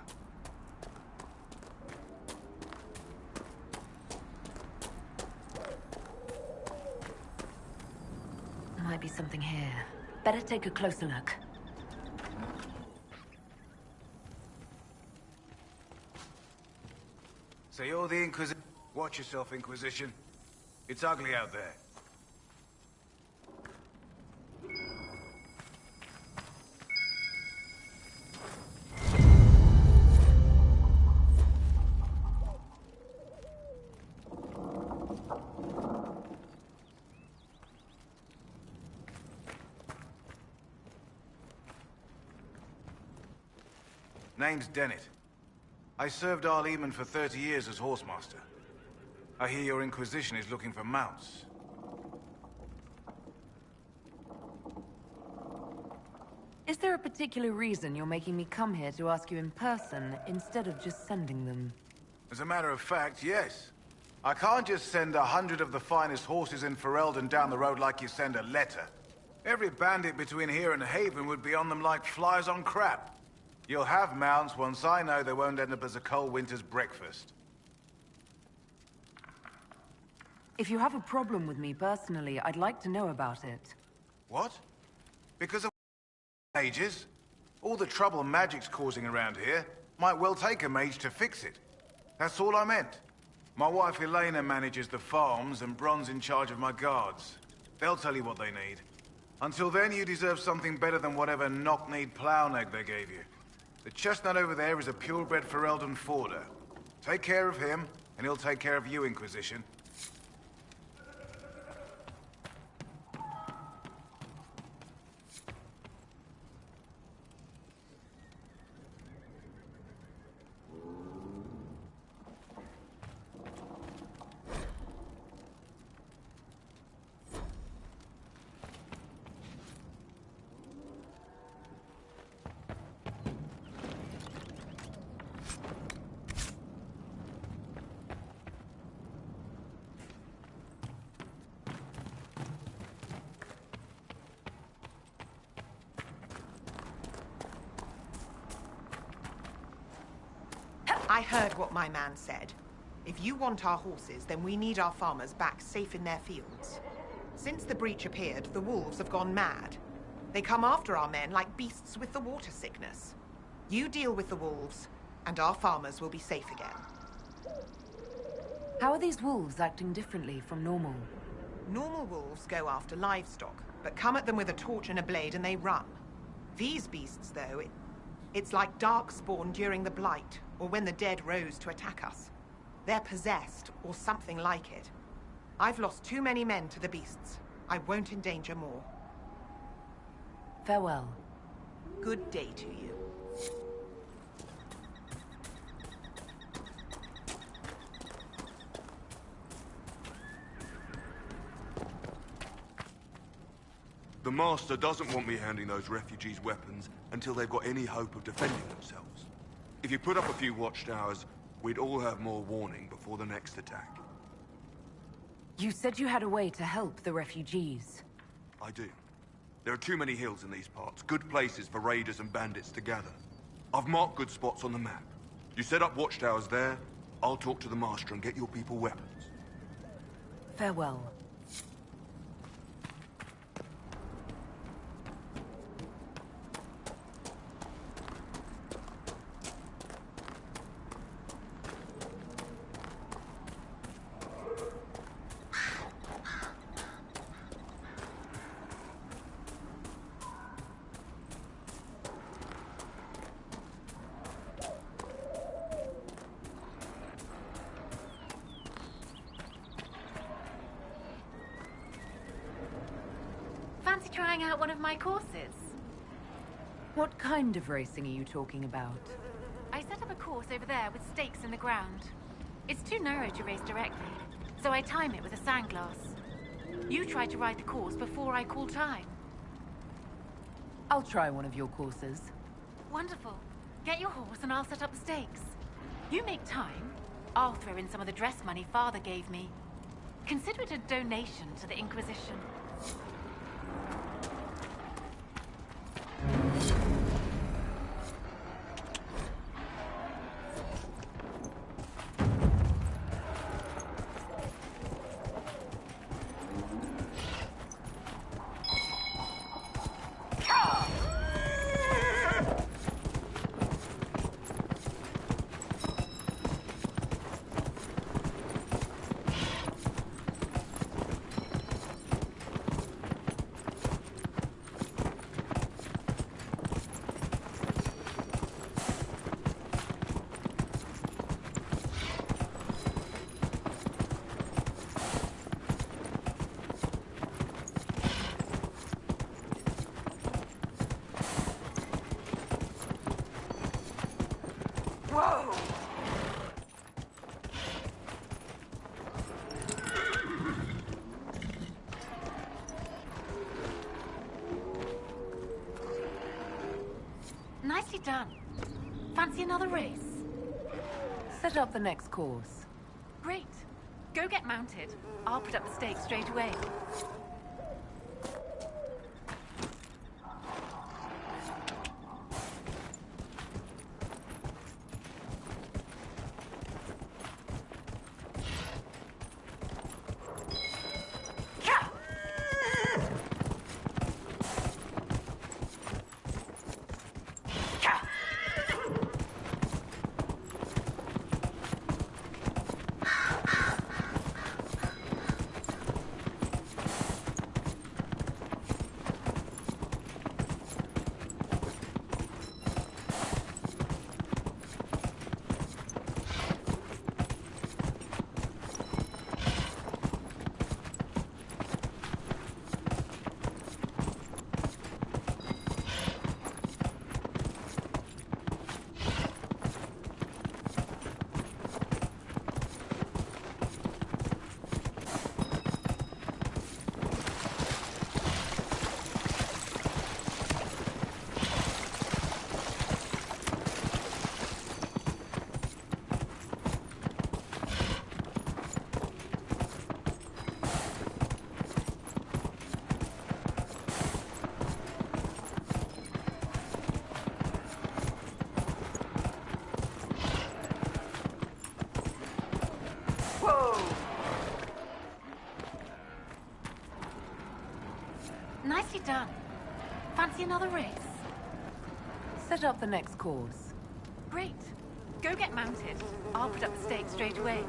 Might be something here. Better take a closer look. So you're the Inquisition? Watch yourself, Inquisition. It's ugly out there. Name's Dennett. I served Arleman for 30 years as Horsemaster. I hear your Inquisition is looking for mounts. Is there a particular reason you're making me come here to ask you in person, instead of just sending them? As a matter of fact, yes. I can't just send 100 of the finest horses in Ferelden down the road like you send a letter. Every bandit between here and Haven would be on them like flies on crap. You'll have mounts once I know they won't end up as a cold winter's breakfast. If you have a problem with me personally, I'd like to know about it. What? Because of mages? All the trouble magic's causing around here might well take a mage to fix it. That's all I meant. My wife Elena manages the farms and Bron's in charge of my guards. They'll tell you what they need. Until then, you deserve something better than whatever knock-kneed plow-neg they gave you. The chestnut over there is a purebred Ferelden forder. Take care of him, and he'll take care of you, Inquisition. I heard what my man said. If you want our horses, then we need our farmers back safe in their fields. Since the breach appeared, the wolves have gone mad. They come after our men like beasts with the water sickness. You deal with the wolves, and our farmers will be safe again. How are these wolves acting differently from normal? Normal wolves go after livestock, but come at them with a torch and a blade and they run. These beasts, though, it's like darkspawn during the Blight, or when the dead rose to attack us. They're possessed, or something like it. I've lost too many men to the beasts. I won't endanger more. Farewell. Good day to you. The Master doesn't want me handing those refugees weapons until they've got any hope of defending themselves. If you put up a few watchtowers, we'd all have more warning before the next attack. You said you had a way to help the refugees. I do. There are too many hills in these parts, good places for raiders and bandits to gather. I've marked good spots on the map. You set up watchtowers there, I'll talk to the Master and get your people weapons. Farewell. Fancy trying out one of my courses? What kind of racing are you talking about? I set up a course over there with stakes in the ground. It's too narrow to race directly, so I time it with a sandglass. You try to ride the course before I call time. I'll try one of your courses. Wonderful. Get your horse and I'll set up the stakes. You make time, I'll throw in some of the dress money Father gave me. Consider it a donation to the Inquisition. Nicely done. Fancy another race? Set up the next course. Great. Go get mounted. I'll put up the stakes straight away. Nicely done. Fancy another race? Set up the next course. Great. Go get mounted. I'll put up the stakes straight away.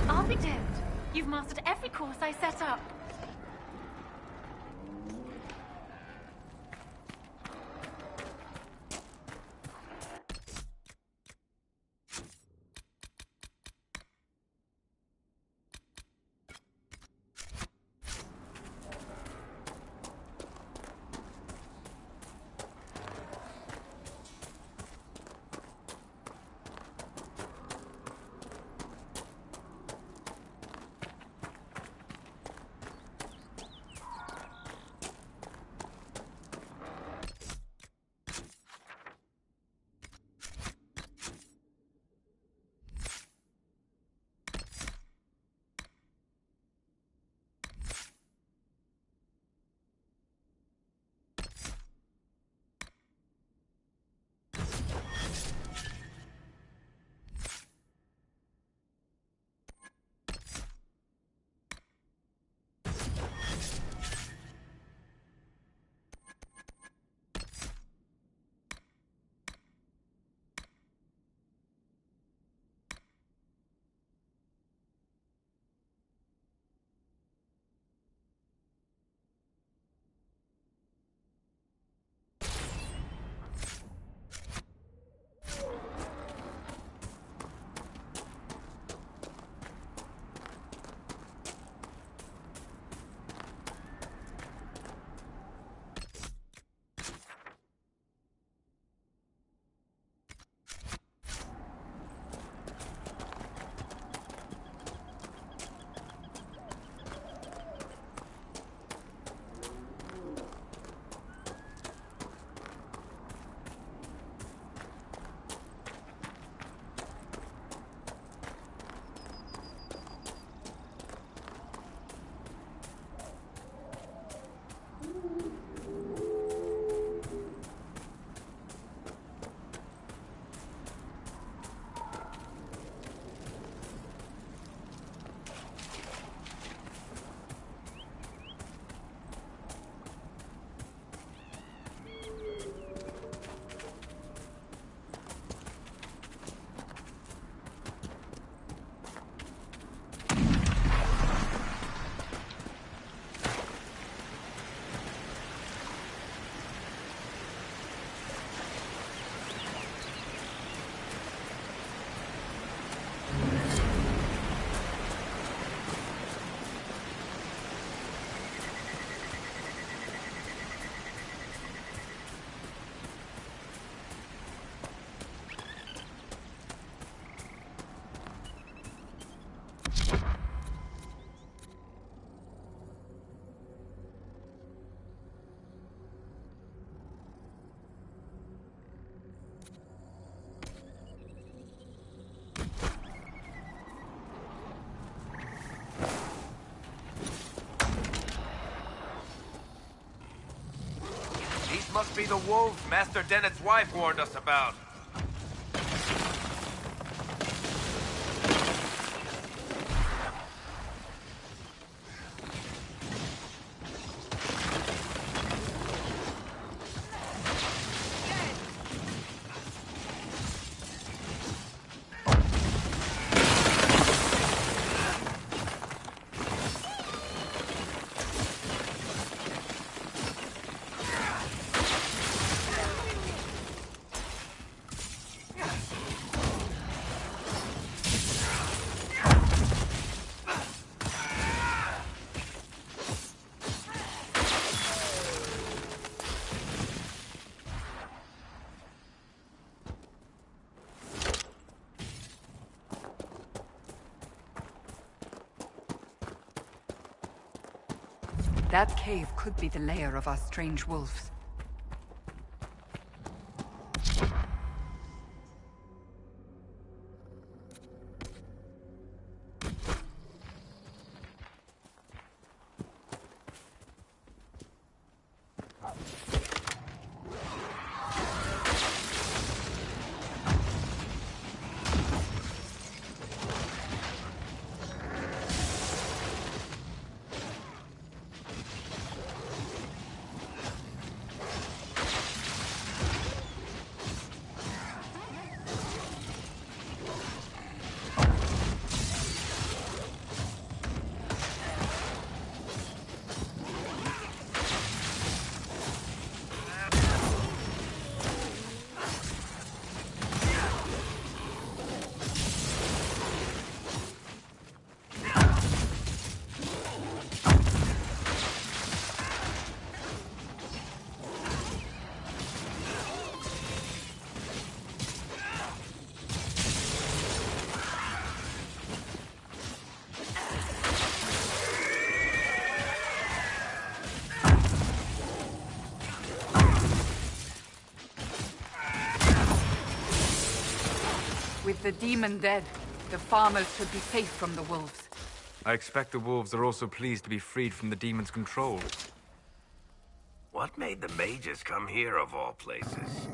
I'll be damned. You've mastered every course I set up. must be the wolves Master Dennett's wife warned us about. That cave could be the lair of our strange wolves. With the demon dead, the farmers should be safe from the wolves. I expect the wolves are also pleased to be freed from the demon's control. What made the mages come here of all places?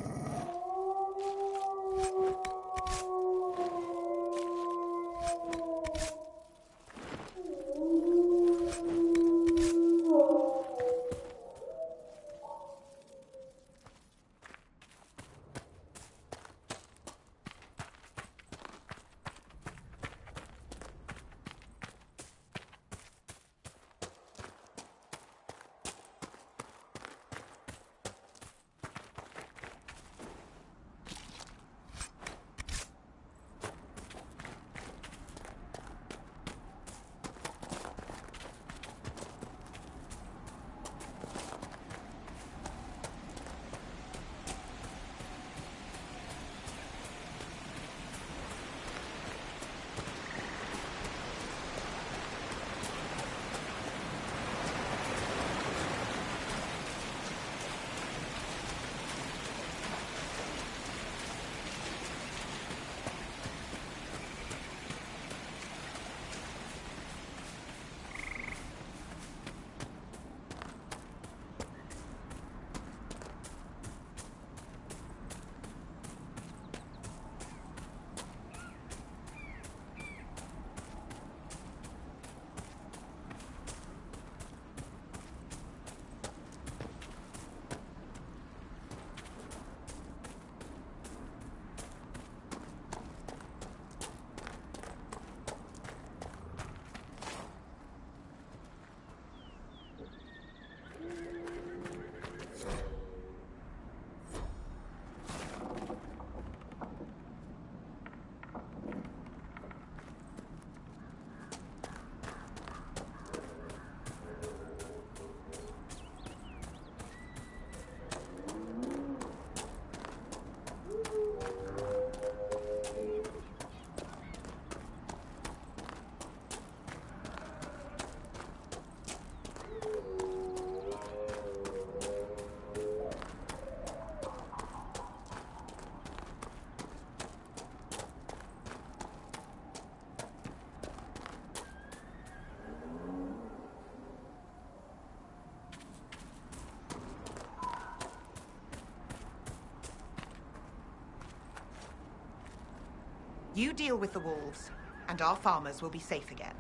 You deal with the wolves, and our farmers will be safe again.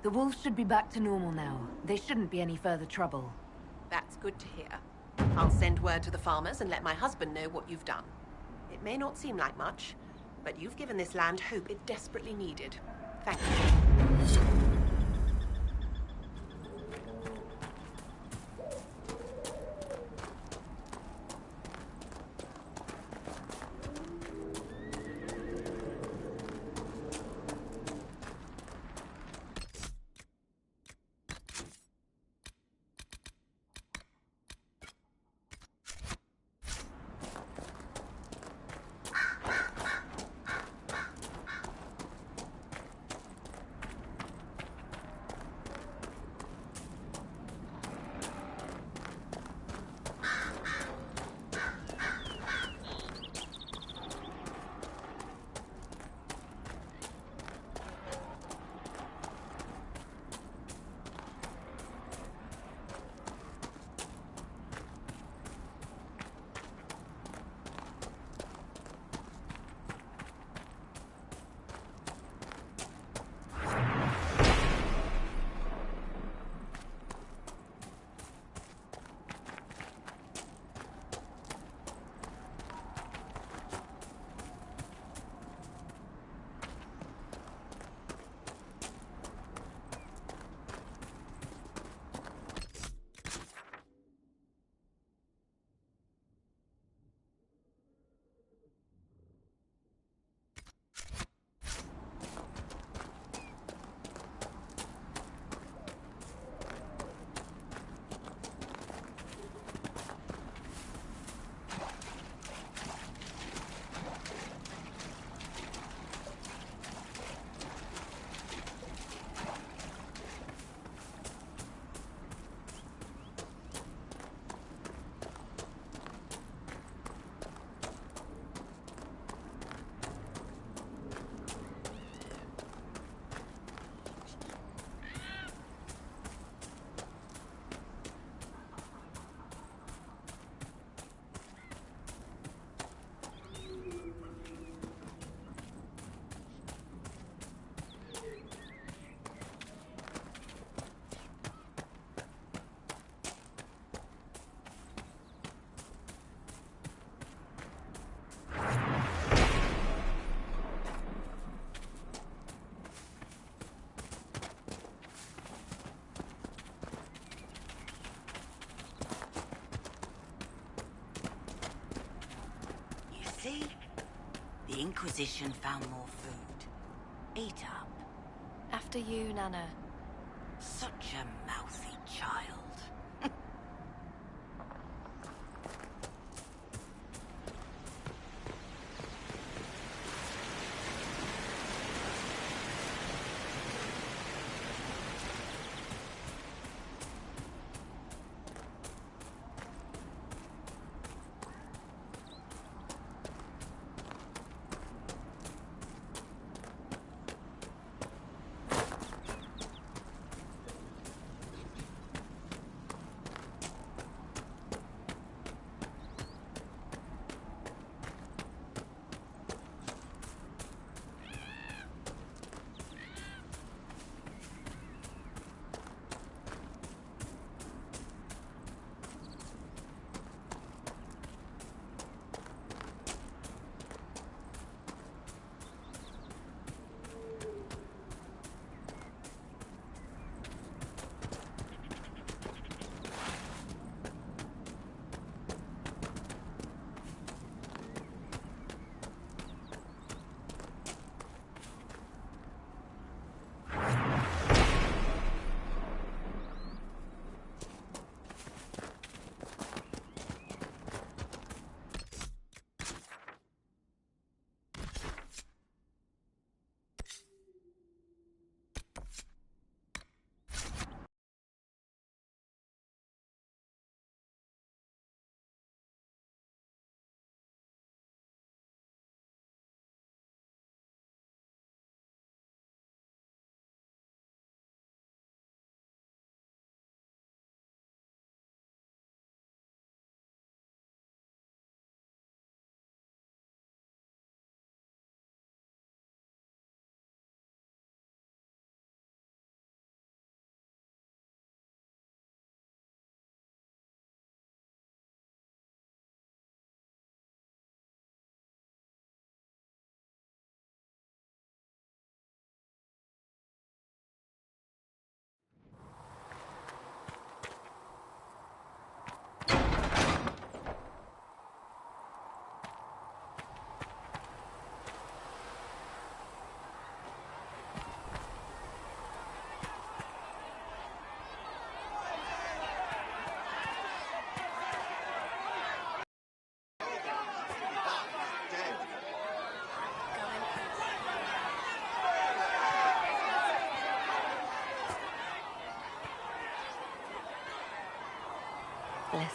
The wolves should be back to normal now. There shouldn't be any further trouble. That's good to hear. I'll send word to the farmers and let my husband know what you've done. It may not seem like much, but you've given this land hope it desperately needed. Thank you. See? The Inquisition found more food. Eat up. After you, Nana. Such a mouthy child.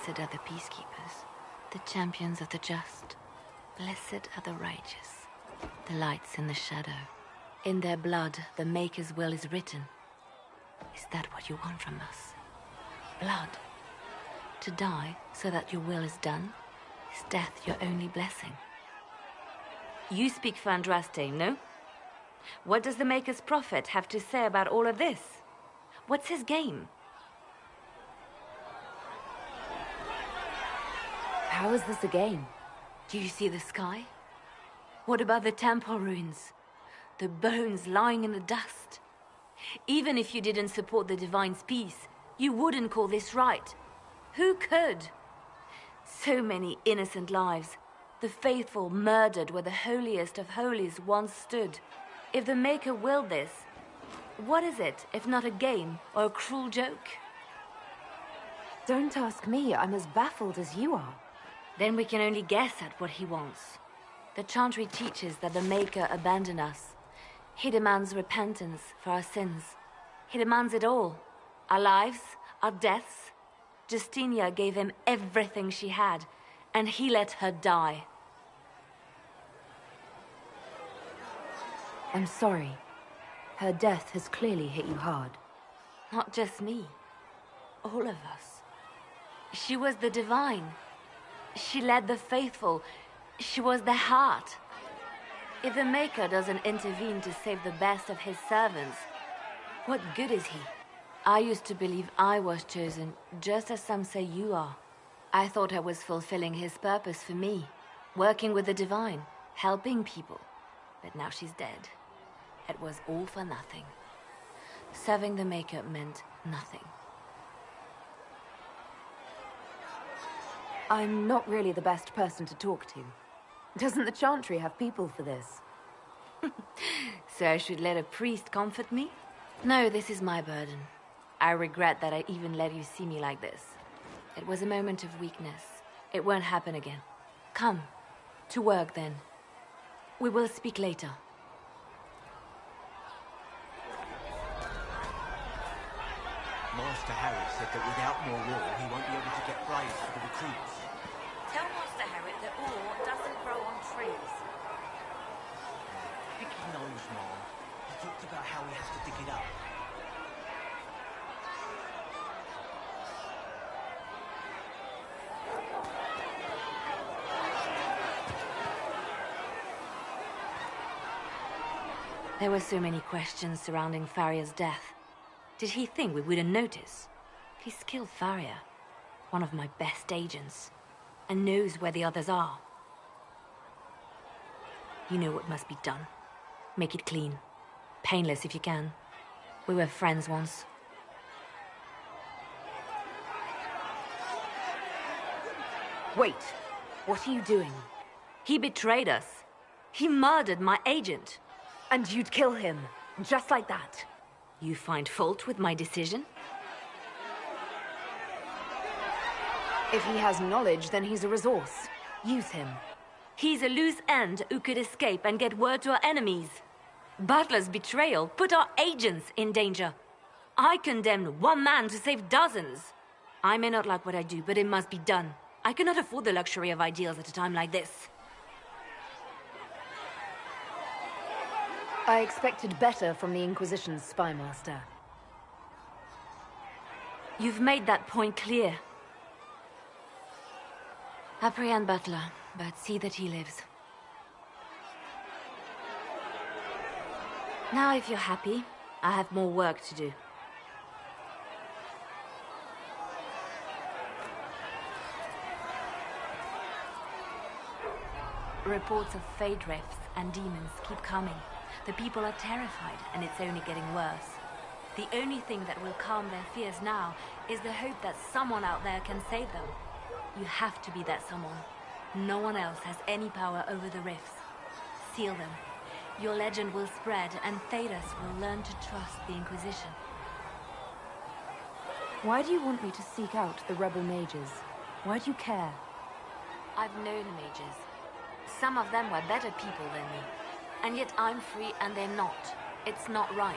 Blessed are the peacekeepers, the champions of the just. Blessed are the righteous, the lights in the shadow. In their blood, the Maker's will is written. Is that what you want from us? Blood? To die so that your will is done? Is death your only blessing? You speak for Andraste, no? What does the Maker's prophet have to say about all of this? What's his game? How is this a game? Do you see the sky? What about the temple ruins? The bones lying in the dust? Even if you didn't support the Divine's peace, you wouldn't call this right. Who could? So many innocent lives. The faithful murdered where the holiest of holies once stood. If the Maker willed this, what is it if not a game or a cruel joke? Don't ask me. I'm as baffled as you are. Then we can only guess at what he wants. The Chantry teaches that the Maker abandoned us. He demands repentance for our sins. He demands it all. Our lives, our deaths. Justinia gave him everything she had, and he let her die. I'm sorry. Her death has clearly hit you hard. Not just me. All of us. She was the Divine. She led the faithful. She was their heart. If the Maker doesn't intervene to save the best of his servants, what good is he? I used to believe I was chosen, just as some say you are. I thought I was fulfilling his purpose for me, working with the Divine, helping people. But now she's dead. It was all for nothing. Serving the Maker meant nothing. I'm not really the best person to talk to. Doesn't the Chantry have people for this? So I should let a priest comfort me? No, this is my burden. I regret that I even let you see me like this. It was a moment of weakness. It won't happen again. Come, to work then. We will speak later. Master Harry said that without more war, he won't be able to get praise for the recruits. Tell Master Harry that ore doesn't grow on trees. I think he knows, Mom. He talked about how he has to dig it up. There were so many questions surrounding Faria's death. Did he think we wouldn't notice? He's killed Faria, one of my best agents, and knows where the others are. You know what must be done. Make it clean. Painless if you can. We were friends once. Wait, what are you doing? He betrayed us. He murdered my agent. And you'd kill him, just like that. You find fault with my decision? If he has knowledge, then he's a resource. Use him. He's a loose end who could escape and get word to our enemies. Butler's betrayal put our agents in danger. I condemned one man to save dozens. I may not like what I do, but it must be done. I cannot afford the luxury of ideals at a time like this. I expected better from the Inquisition's spy master. You've made that point clear. Apprehend Butler, but see that he lives. Now, if you're happy, I have more work to do. Reports of fade rifts and demons keep coming. The people are terrified, and it's only getting worse. The only thing that will calm their fears now is the hope that someone out there can save them. You have to be that someone. No one else has any power over the rifts. Seal them. Your legend will spread, and Thedas will learn to trust the Inquisition. Why do you want me to seek out the rebel mages? Why do you care? I've known mages. Some of them were better people than me. And yet I'm free and they're not. It's not right.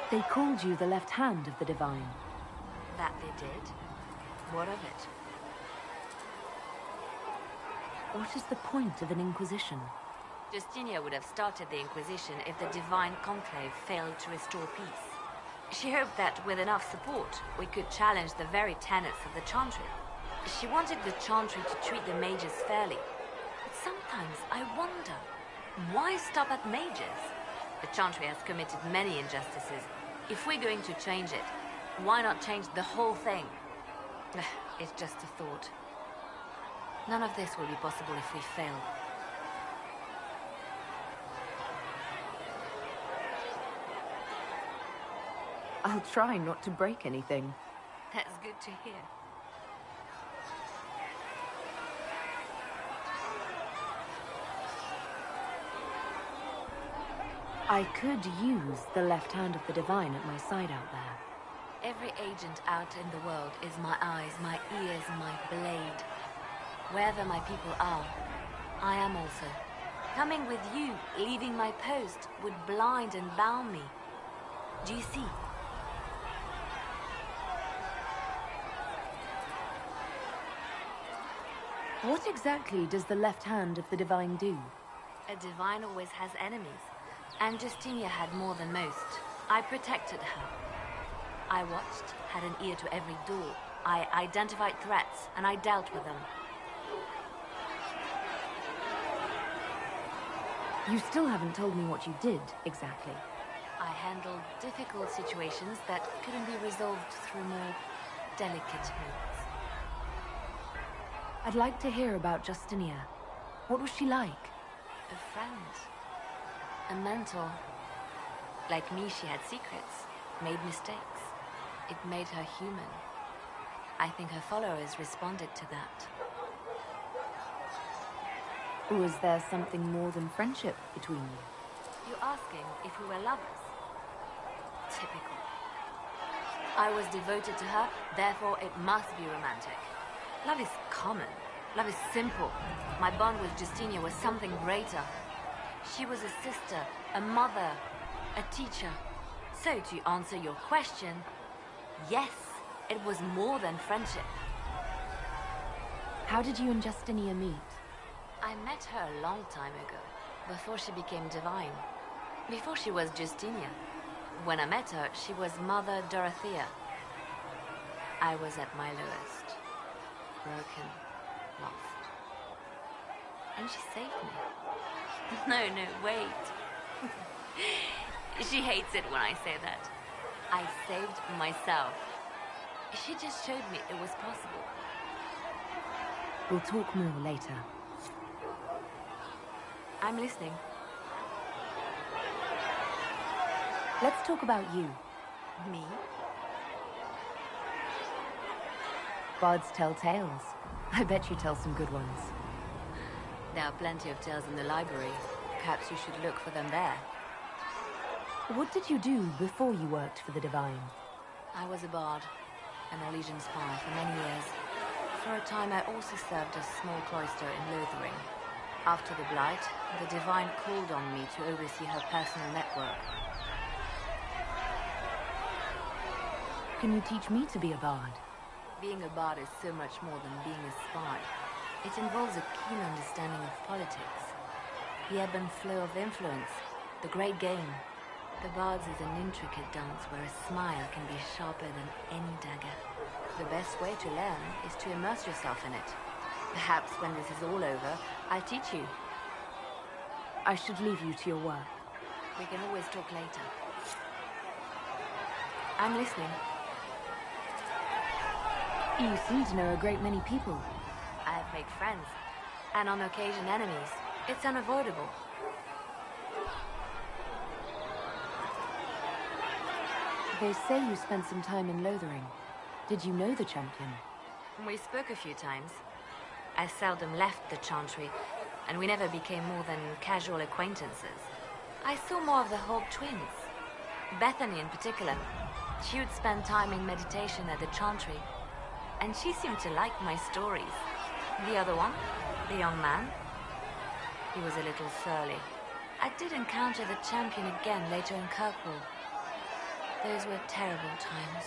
They called you the left hand of the Divine. That they did. What of it? What is the point of an Inquisition? Justinia would have started the Inquisition if the Divine Conclave failed to restore peace. She hoped that with enough support, we could challenge the very tenets of the Chantry. She wanted the Chantry to treat the mages fairly. But sometimes I wonder, why stop at mages? The Chantry has committed many injustices. If we're going to change it, why not change the whole thing? It's just a thought. None of this will be possible if we fail. I'll try not to break anything. That's good to hear. I could use the left hand of the Divine at my side out there. Every agent out in the world is my eyes, my ears, my blade. Wherever my people are, I am also. Coming with you, leaving my post, would blind and bound me. Do you see? What exactly does the left hand of the Divine do? A Divine always has enemies, and Justinia had more than most. I protected her. I watched, had an ear to every door. I identified threats, and I dealt with them. You still haven't told me what you did, exactly. I handled difficult situations that couldn't be resolved through more delicate means. I'd like to hear about Justinia. What was she like? A friend. A mentor. Like me, she had secrets, made mistakes. It made her human. I think her followers responded to that. Was there something more than friendship between you? You're asking if we were lovers? Typical. I was devoted to her, therefore it must be romantic. Love is common. Love is simple. My bond with Justinia was something greater. She was a sister, a mother, a teacher. So to answer your question, yes, it was more than friendship. How did you and Justinia meet? I met her a long time ago, before she became Divine. Before she was Justinia. When I met her, she was Mother Dorothea. I was at my lowest. Broken, lost. And she saved me. No, wait. She hates it when I say that. I saved myself. She just showed me it was possible. We'll talk more later. I'm listening. Let's talk about you. Me? Bards tell tales. I bet you tell some good ones. There are plenty of tales in the library. Perhaps you should look for them there. What did you do before you worked for the Divine? I was a bard, an Elysian spy for many years. For a time I also served a small cloister in Lothering. After the Blight, the Divine called on me to oversee her personal network. Can you teach me to be a bard? Being a bard is so much more than being a spy. It involves a keen understanding of politics, the ebb and flow of influence, the great game. The Bards is an intricate dance where a smile can be sharper than any dagger. The best way to learn is to immerse yourself in it. Perhaps when this is all over, I'll teach you. I should leave you to your work. We can always talk later. I'm listening. You seem to know a great many people. I have made friends, and on occasion enemies. It's unavoidable. They say you spent some time in Lothering. Did you know the champion? We spoke a few times. I seldom left the Chantry, and we never became more than casual acquaintances. I saw more of the Hawk twins. Bethany in particular. She would spend time in meditation at the Chantry, and she seemed to like my stories. The other one, the young man, he was a little surly. I did encounter the champion again later in Kirkwall. Those were terrible times.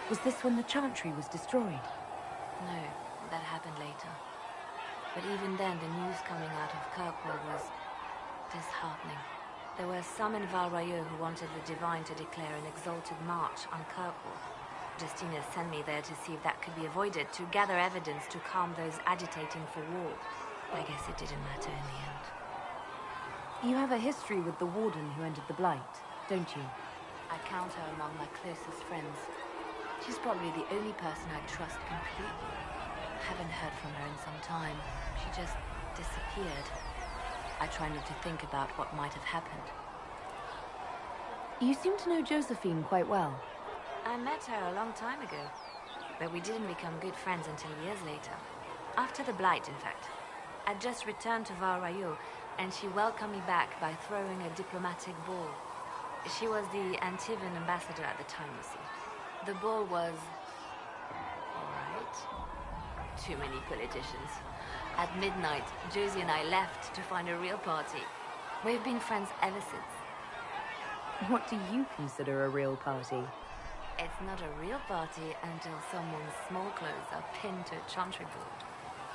Was this when the Chantry was destroyed? No, that happened later. But even then, the news coming out of Kirkwall was disheartening. There were some in Val Royeaux who wanted the Divine to declare an exalted march on Kirkwall. Justina sent me there to see if that could be avoided, to gather evidence to calm those agitating for war. I guess it didn't matter in the end. You have a history with the Warden who entered the Blight, don't you? I count her among my closest friends. She's probably the only person I trust completely. I haven't heard from her in some time. She just disappeared. I try not to think about what might have happened. You seem to know Josephine quite well. I met her a long time ago, but we didn't become good friends until years later. After the Blight, in fact. I'd just returned to Val Royeaux, and she welcomed me back by throwing a diplomatic ball. She was the Antivan ambassador at the time, you see. The ball was... alright. Too many politicians. At midnight, Josie and I left to find a real party. We've been friends ever since. What do you consider a real party? It's not a real party until someone's small clothes are pinned to a chantry board.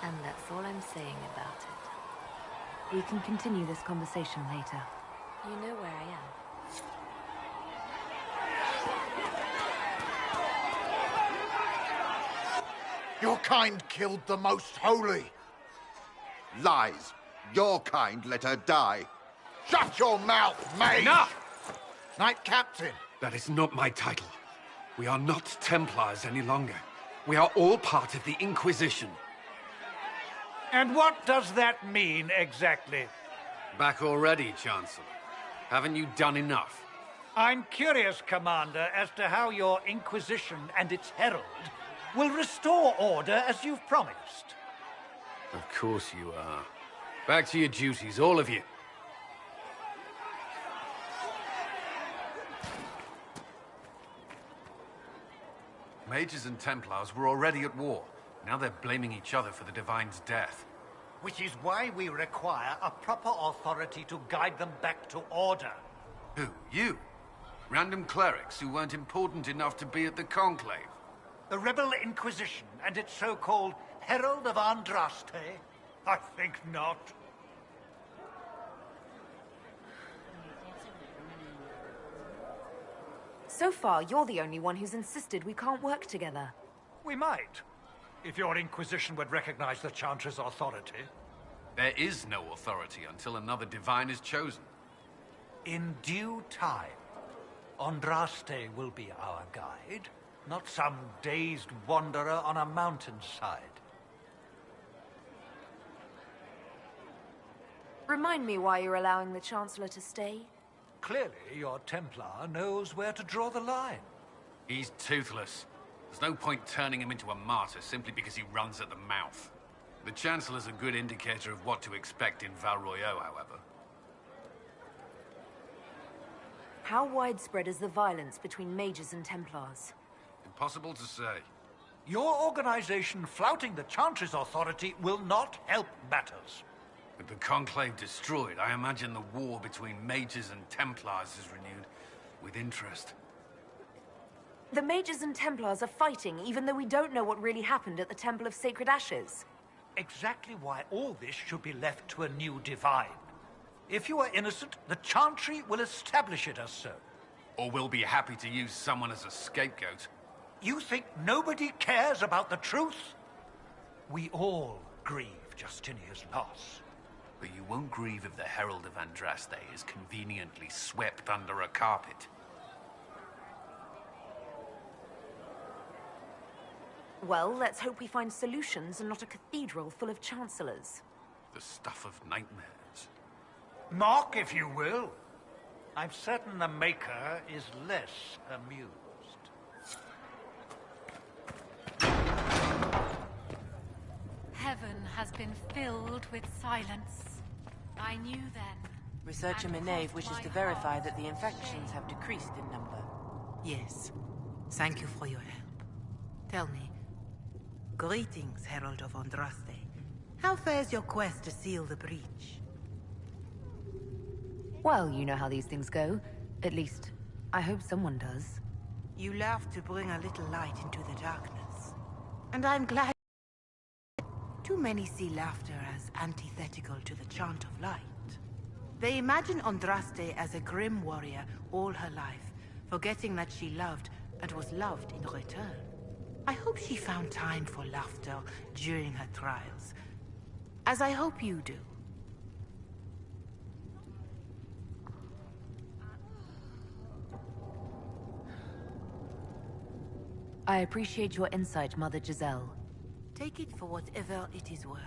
And that's all I'm saying about it. We can continue this conversation later. You know where I am. Your kind killed the most holy. Lies. Your kind let her die. Shut your mouth, mate! Enough! Knight Captain. That is not my title. We are not Templars any longer. We are all part of the Inquisition. And what does that mean, exactly? Back already, Chancellor. Haven't you done enough? I'm curious, Commander, as to how your Inquisition and its herald will restore order as you've promised. Of course you are. Back to your duties, all of you. Mages and Templars were already at war. Now they're blaming each other for the Divine's death. Which is why we require a proper authority to guide them back to order. Who? You? Random clerics who weren't important enough to be at the Conclave? The Rebel Inquisition and its so-called Herald of Andraste? I think not. So far, you're the only one who's insisted we can't work together. We might, if your Inquisition would recognize the Chantry's authority. There is no authority until another Divine is chosen. In due time, Andraste will be our guide, not some dazed wanderer on a mountainside. Remind me why you're allowing the Chancellor to stay? Clearly, your Templar knows where to draw the line. He's toothless. There's no point turning him into a martyr simply because he runs at the mouth. The Chancellor's a good indicator of what to expect in Val Royeaux, however. How widespread is the violence between mages and Templars? Impossible to say. Your organization flouting the Chantry's authority will not help matters. With the Conclave destroyed, I imagine the war between mages and Templars is renewed with interest. The mages and Templars are fighting, even though we don't know what really happened at the Temple of Sacred Ashes. Exactly why all this should be left to a new Divine. If you are innocent, the Chantry will establish it as so. Or we'll be happy to use someone as a scapegoat. You think nobody cares about the truth? We all grieve Justinia's loss. But you won't grieve if the Herald of Andraste is conveniently swept under a carpet. Well, let's hope we find solutions and not a cathedral full of chancellors. The stuff of nightmares. Mock, if you will. I'm certain the Maker is less amused. Heaven has been filled with silence. I knew then. Researcher Meneve wishes to verify that the infections have decreased in number. Yes. Thank you for your help. Tell me. Greetings, Herald of Andraste. How fares your quest to seal the breach? Well, you know how these things go. At least, I hope someone does. You laughed to bring a little light into the darkness. And I'm glad. Too many see laughter as antithetical to the chant of light. They imagine Andraste as a grim warrior all her life, forgetting that she loved and was loved in return. I hope she found time for laughter during her trials, as I hope you do. I appreciate your insight, Mother Giselle. Take it for whatever it is worth.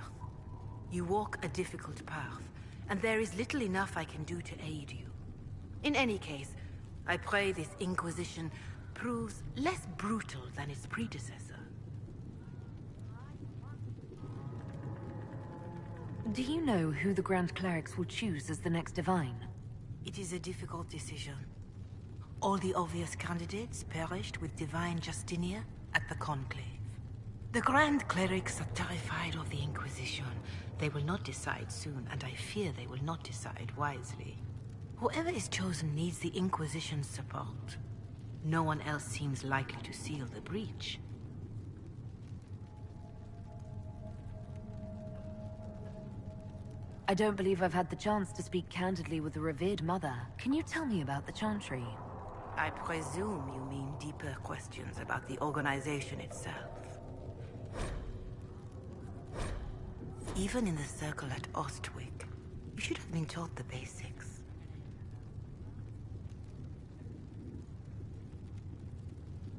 You walk a difficult path, and there is little enough I can do to aid you. In any case, I pray this Inquisition proves less brutal than its predecessor. Do you know who the Grand Clerics will choose as the next Divine? It is a difficult decision. All the obvious candidates perished with Divine Justinia at the Conclave. The Grand Clerics are terrified of the Inquisition. They will not decide soon, and I fear they will not decide wisely. Whoever is chosen needs the Inquisition's support. No one else seems likely to seal the breach. I don't believe I've had the chance to speak candidly with a revered mother. Can you tell me about the Chantry? I presume you mean deeper questions about the organization itself. Even in the circle at Ostwick, you should have been taught the basics.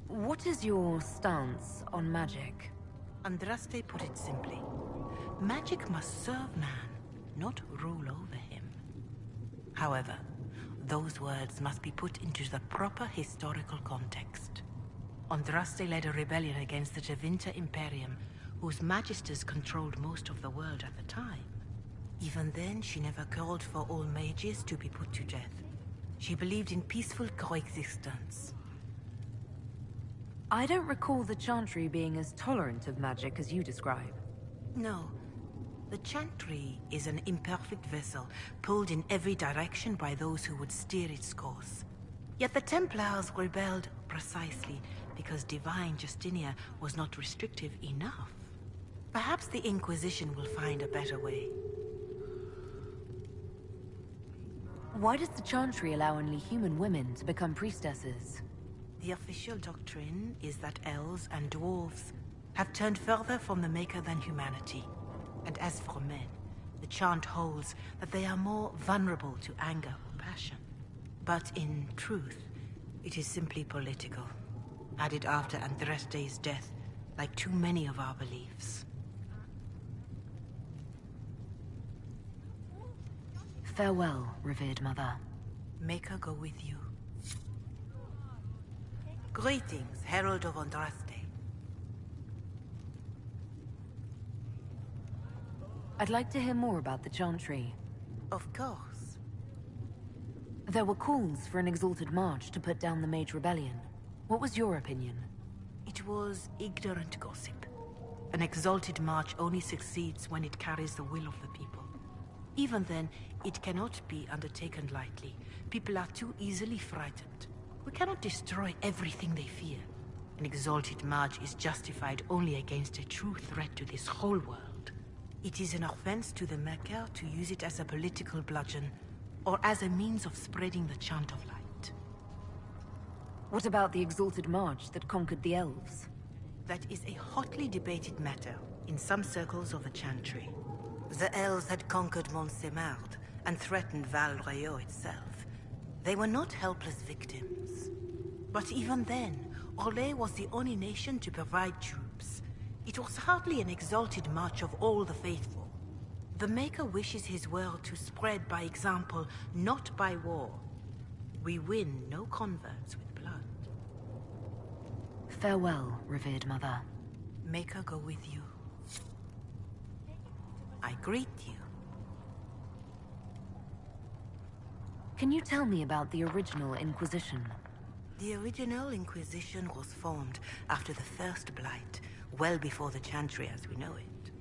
What is your stance on magic? Andraste put it simply. Magic must serve man, not rule over him. However, those words must be put into the proper historical context. Andraste led a rebellion against the Tevinter Imperium, whose magisters controlled most of the world at the time. Even then, she never called for all mages to be put to death. She believed in peaceful coexistence. I don't recall the Chantry being as tolerant of magic as you describe. No. The Chantry is an imperfect vessel, pulled in every direction by those who would steer its course. Yet the Templars rebelled precisely because Divine Justinia was not restrictive enough. Perhaps the Inquisition will find a better way. Why does the Chantry allow only human women to become priestesses? The official doctrine is that elves and dwarves have turned further from the Maker than humanity. And as for men, the chant holds that they are more vulnerable to anger or passion. But in truth, it is simply political, added after Andraste's death, like too many of our beliefs. Farewell, revered mother. Maker go with you. Greetings, Herald of Andraste. I'd like to hear more about the Chantry. Of course. There were calls for an exalted march to put down the Mage Rebellion. What was your opinion? It was ignorant gossip. An exalted march only succeeds when it carries the will of the people. Even then, it cannot be undertaken lightly. People are too easily frightened. We cannot destroy everything they fear. An exalted march is justified only against a true threat to this whole world. It is an offense to the Maker to use it as a political bludgeon, or as a means of spreading the chant of light. What about the exalted march that conquered the elves? That is a hotly debated matter in some circles of the Chantry. The elves had conquered Montsemard and threatened Val Royeaux itself. They were not helpless victims. But even then, Orlais was the only nation to provide troops. It was hardly an exalted march of all the faithful. The Maker wishes his world to spread by example, not by war. We win no converts with blood. Farewell, revered mother. Maker go with you. I greet you. Can you tell me about the original Inquisition? The original Inquisition was formed after the First Blight, well before the Chantry as we know it.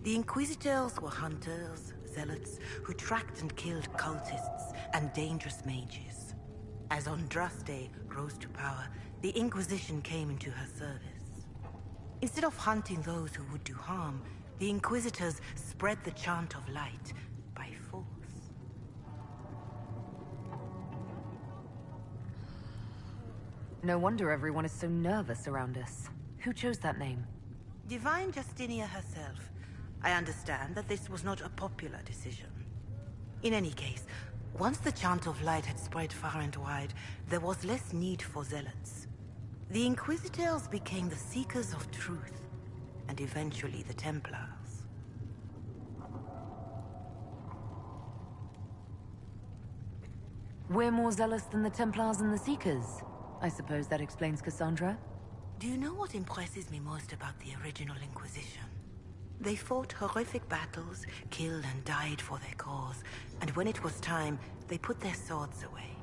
The Inquisitors were hunters, zealots, who tracked and killed cultists and dangerous mages. As Andraste rose to power, the Inquisition came into her service. Instead of hunting those who would do harm, the Inquisitors spread the chant of light by force. No wonder everyone is so nervous around us. Who chose that name? Divine Justinia herself. I understand that this was not a popular decision. In any case, once the chant of light had spread far and wide, there was less need for zealots. The Inquisitors became the seekers of truth, and eventually the Templars. We're more zealous than the Templars and the Seekers. I suppose that explains Cassandra? Do you know what impresses me most about the original Inquisition? They fought horrific battles, killed and died for their cause, and when it was time, they put their swords away.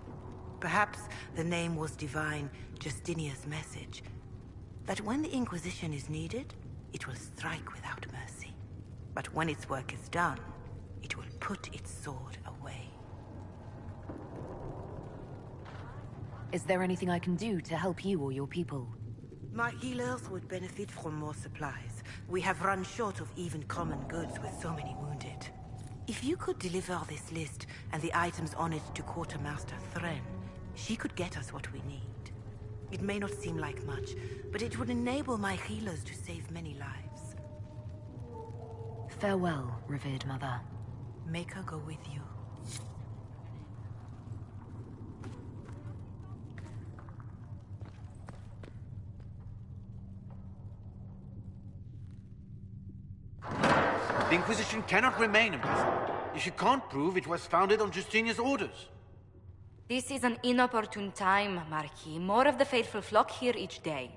Perhaps the name was divine, Justinia's message, that when the Inquisition is needed, it will strike without mercy. But when its work is done, it will put its sword away. Is there anything I can do to help you or your people? My healers would benefit from more supplies. We have run short of even common goods with so many wounded. If you could deliver this list and the items on it to Quartermaster Thren, she could get us what we need. It may not seem like much, but it would enable my healers to save many lives. Farewell, revered mother. Make her go with you. The Inquisition cannot remain imprisoned if you can't prove it was founded on Justinia's orders. This is an inopportune time, Marquis. More of the faithful flock here each day.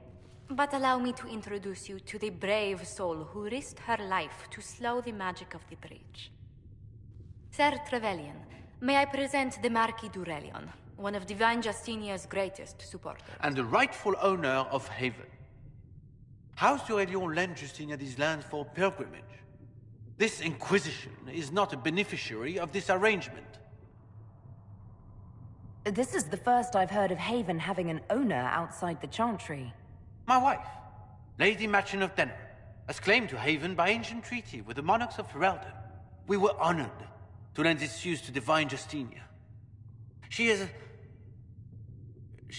But allow me to introduce you to the brave soul who risked her life to slow the magic of the breach. Sir Trevelyan, may I present the Marquis d'Aurelion, one of Divine Justinia's greatest supporters. And the rightful owner of Haven. House d'Aurelion lent Justinia these lands for pilgrimage. This Inquisition is not a beneficiary of this arrangement. This is the first I've heard of Haven having an owner outside the Chantry. My wife, Lady Machin of Denham, has claimed to Haven by ancient treaty with the monarchs of Ferelden. We were honored to lend its use to Divine Justinia. She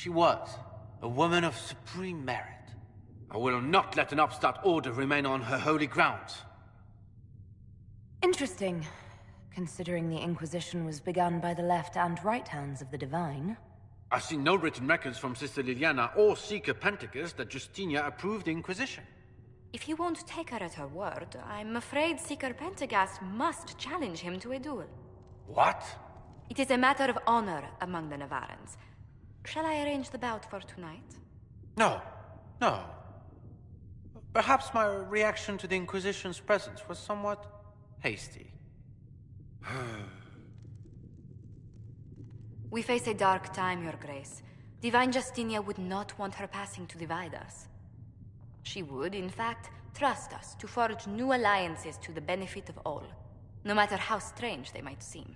was a woman of supreme merit. I will not let an upstart order remain on her holy grounds. Interesting, considering the Inquisition was begun by the left and right hands of the Divine. I've seen no written records from Sister Liliana or Seeker Pentacus that Justinia approved the Inquisition. If you won't take her at her word, I'm afraid Seeker Pentagast must challenge him to a duel. What? It is a matter of honor among the Navarrans. Shall I arrange the bout for tonight? No. Perhaps my reaction to the Inquisition's presence was somewhat hasty. We face a dark time, Your Grace. Divine Justinia would not want her passing to divide us. She would, in fact, trust us to forge new alliances to the benefit of all, no matter how strange they might seem.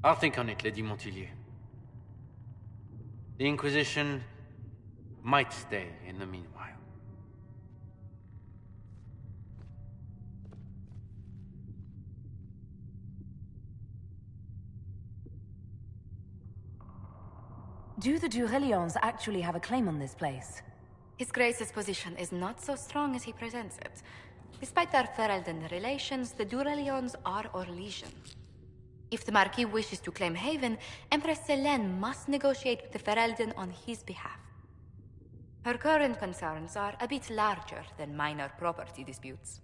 I'll think on it, Lady Montillier. The Inquisition might stay in the meanwhile. Do the Durelions actually have a claim on this place? His Grace's position is not so strong as he presents it. Despite their Ferelden relations, the Durelions are Orlesian. If the Marquis wishes to claim Haven, Empress Selene must negotiate with the Ferelden on his behalf. Her current concerns are a bit larger than minor property disputes.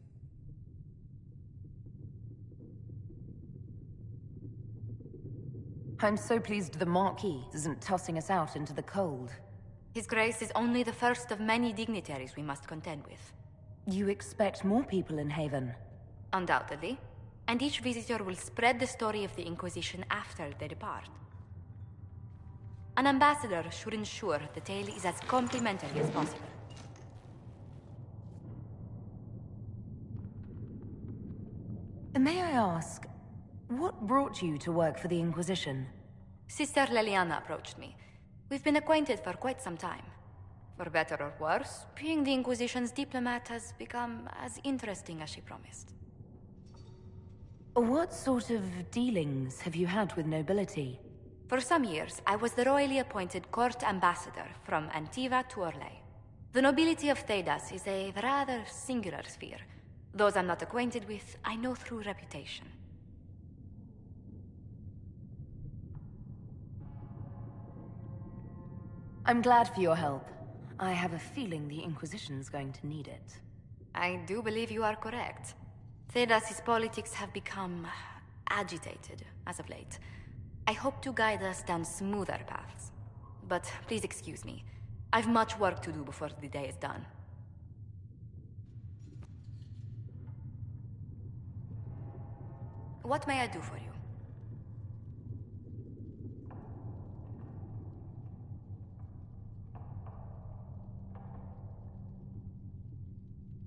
I'm so pleased the Marquis isn't tossing us out into the cold. His Grace is only the first of many dignitaries we must contend with. You expect more people in Haven? Undoubtedly. And each visitor will spread the story of the Inquisition after they depart. An ambassador should ensure the tale is as complimentary as possible. May I ask, what brought you to work for the Inquisition? Sister Leliana approached me. We've been acquainted for quite some time. For better or worse, being the Inquisition's diplomat has become as interesting as she promised. What sort of dealings have you had with nobility? For some years, I was the royally appointed court ambassador from Antiva to Orlais. The nobility of Thedas is a rather singular sphere. Those I'm not acquainted with, I know through reputation. I'm glad for your help. I have a feeling the Inquisition's going to need it. I do believe you are correct. Thedas' politics have become agitated as of late. I hope to guide us down smoother paths. But please excuse me. I've much work to do before the day is done. What may I do for you?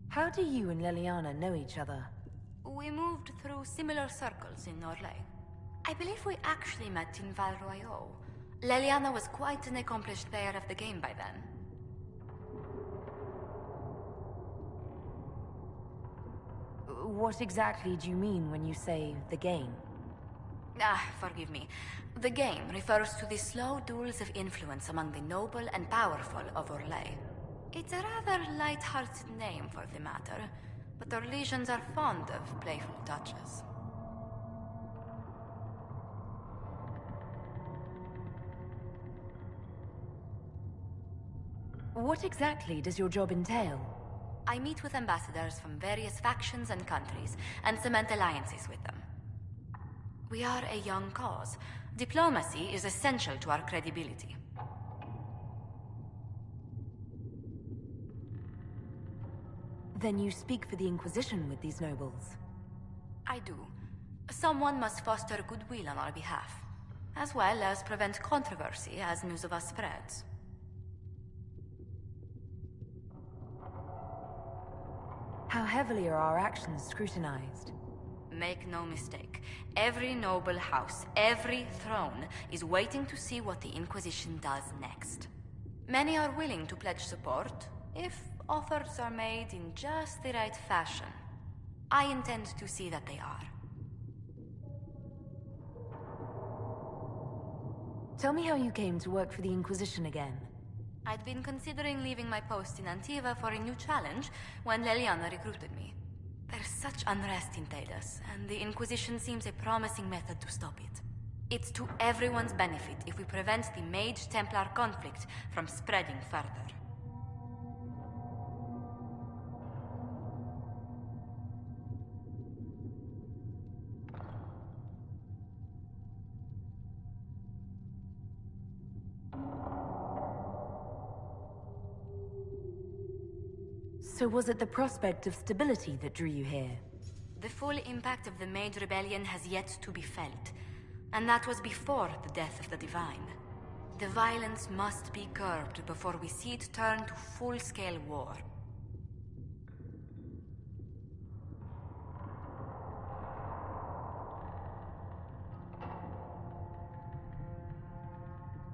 How do you and Leliana know each other? We moved through similar circles in Orlais. I believe we actually met in Val Royeaux. Leliana was quite an accomplished player of the game by then. What exactly do you mean when you say the game? Forgive me. The game refers to the slow duels of influence among the noble and powerful of Orlais. It's a rather light-hearted name for the matter, but Orlesians are fond of playful touches. What exactly does your job entail? I meet with ambassadors from various factions and countries, and cement alliances with them. We are a young cause. Diplomacy is essential to our credibility. Then you speak for the Inquisition with these nobles? I do. Someone must foster goodwill on our behalf, as well as prevent controversy as news of us spreads. How heavily are our actions scrutinized? Make no mistake. Every noble house, every throne, is waiting to see what the Inquisition does next. Many are willing to pledge support, if offers are made in just the right fashion. I intend to see that they are. Tell me how you came to work for the Inquisition again. I'd been considering leaving my post in Antiva for a new challenge when Leliana recruited me. There's such unrest in Thedas, and the Inquisition seems a promising method to stop it. It's to everyone's benefit if we prevent the Mage-Templar conflict from spreading further. So was it the prospect of stability that drew you here? The full impact of the Mage Rebellion has yet to be felt, and that was before the death of the Divine. The violence must be curbed before we see it turn to full-scale war.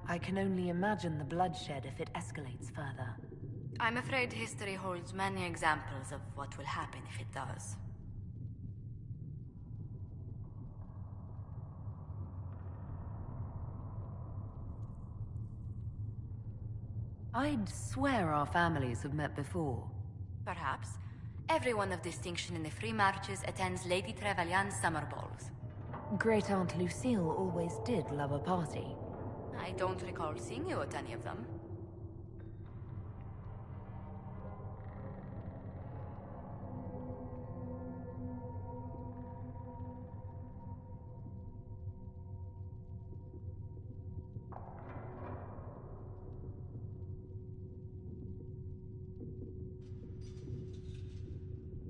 I can only imagine the bloodshed if it escalates further. I'm afraid history holds many examples of what will happen if it does. I'd swear our families have met before. Perhaps. Everyone of distinction in the Free Marches attends Lady Trevelyan's summer balls. Great Aunt Lucille always did love a party. I don't recall seeing you at any of them.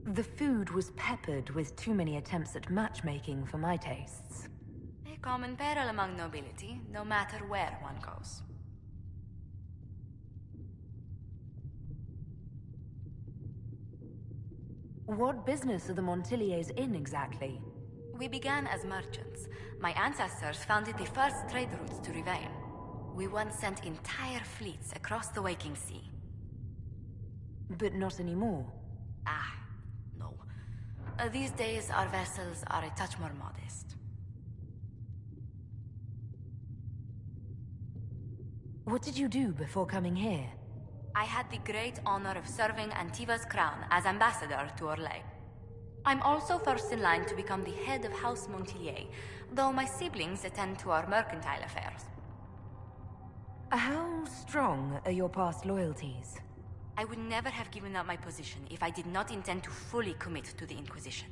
The food was peppered with too many attempts at matchmaking for my tastes. A common peril among nobility, no matter where one goes. What business are the Montiliers in exactly? We began as merchants. My ancestors founded the first trade routes to Rivain. We once sent entire fleets across the Waking Sea. But not anymore. Ah, no. These days, our vessels are a touch more modest. What did you do before coming here? I had the great honor of serving Antiva's crown as ambassador to Orlais. I'm also first in line to become the head of House Montilier, though my siblings attend to our mercantile affairs. How strong are your past loyalties? I would never have given up my position if I did not intend to fully commit to the Inquisition.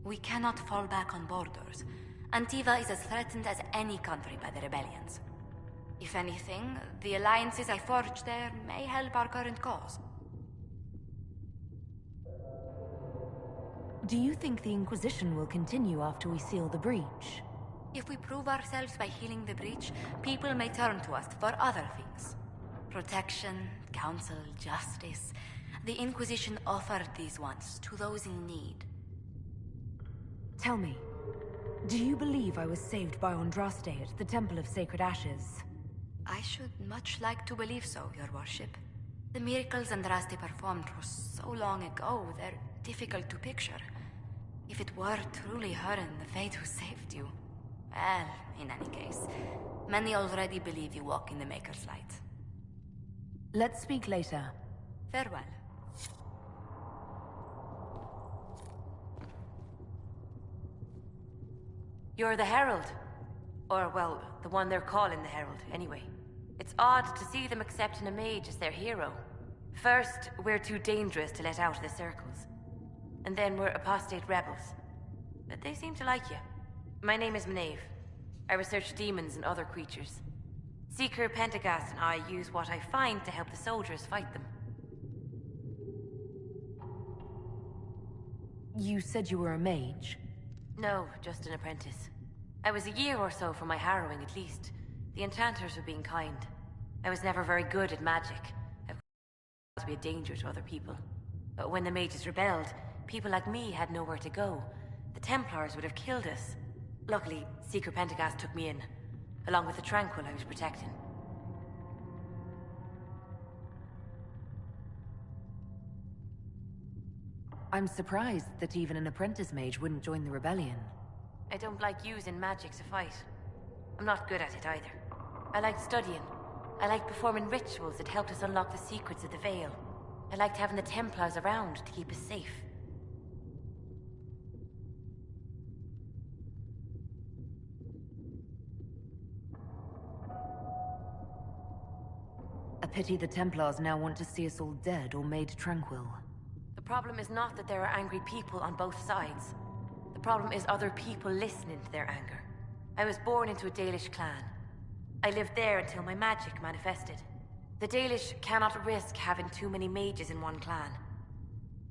We cannot fall back on borders. Antiva is as threatened as any country by the rebellions. If anything, the alliances I forged there may help our current cause. Do you think the Inquisition will continue after we seal the breach? If we prove ourselves by healing the breach, people may turn to us for other things. Protection, counsel, justice. The Inquisition offered these once to those in need. Tell me, do you believe I was saved by Andraste at the Temple of Sacred Ashes? I should much like to believe so, Your Worship. The miracles Andraste performed were so long ago, they're difficult to picture. If it were truly her and the Fate who saved you... Well, in any case, many already believe you walk in the Maker's light. Let's speak later. Farewell. You're the Herald. Or, well, the one they're calling the Herald, anyway. It's odd to see them accepting a mage as their hero. First, we're too dangerous to let out of the circles. And then we're apostate rebels. But they seem to like you. My name is Maeve. I research demons and other creatures. Seeker Pentagast and I use what I find to help the soldiers fight them. You said you were a mage? No, just an apprentice. I was a year or so from my harrowing, at least. The enchanters were being kind. I was never very good at magic. I was to be a danger to other people. But when the mages rebelled, people like me had nowhere to go. The Templars would have killed us. Luckily, Seeker Pentagast took me in, along with the Tranquil I was protecting. I'm surprised that even an apprentice mage wouldn't join the rebellion. I don't like using magic to fight. I'm not good at it either. I liked studying. I liked performing rituals that helped us unlock the secrets of the Veil. I liked having the Templars around to keep us safe. A pity the Templars now want to see us all dead or made tranquil. The problem is not that there are angry people on both sides. The problem is other people listening to their anger. I was born into a Dalish clan. I lived there until my magic manifested. The Dalish cannot risk having too many mages in one clan.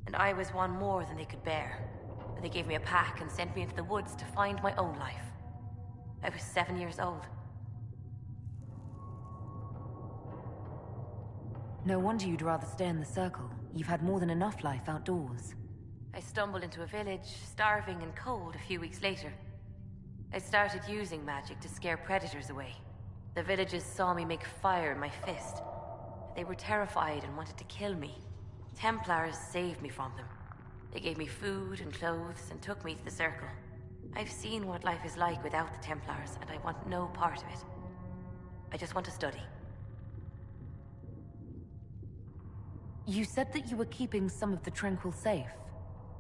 And I was one more than they could bear. They gave me a pack and sent me into the woods to find my own life. I was 7 years old. No wonder you'd rather stay in the circle. You've had more than enough life outdoors. I stumbled into a village, starving and cold, a few weeks later. I started using magic to scare predators away. The villagers saw me make fire in my fist. They were terrified and wanted to kill me. Templars saved me from them. They gave me food and clothes and took me to the circle. I've seen what life is like without the Templars, and I want no part of it. I just want to study. You said that you were keeping some of the Tranquil safe.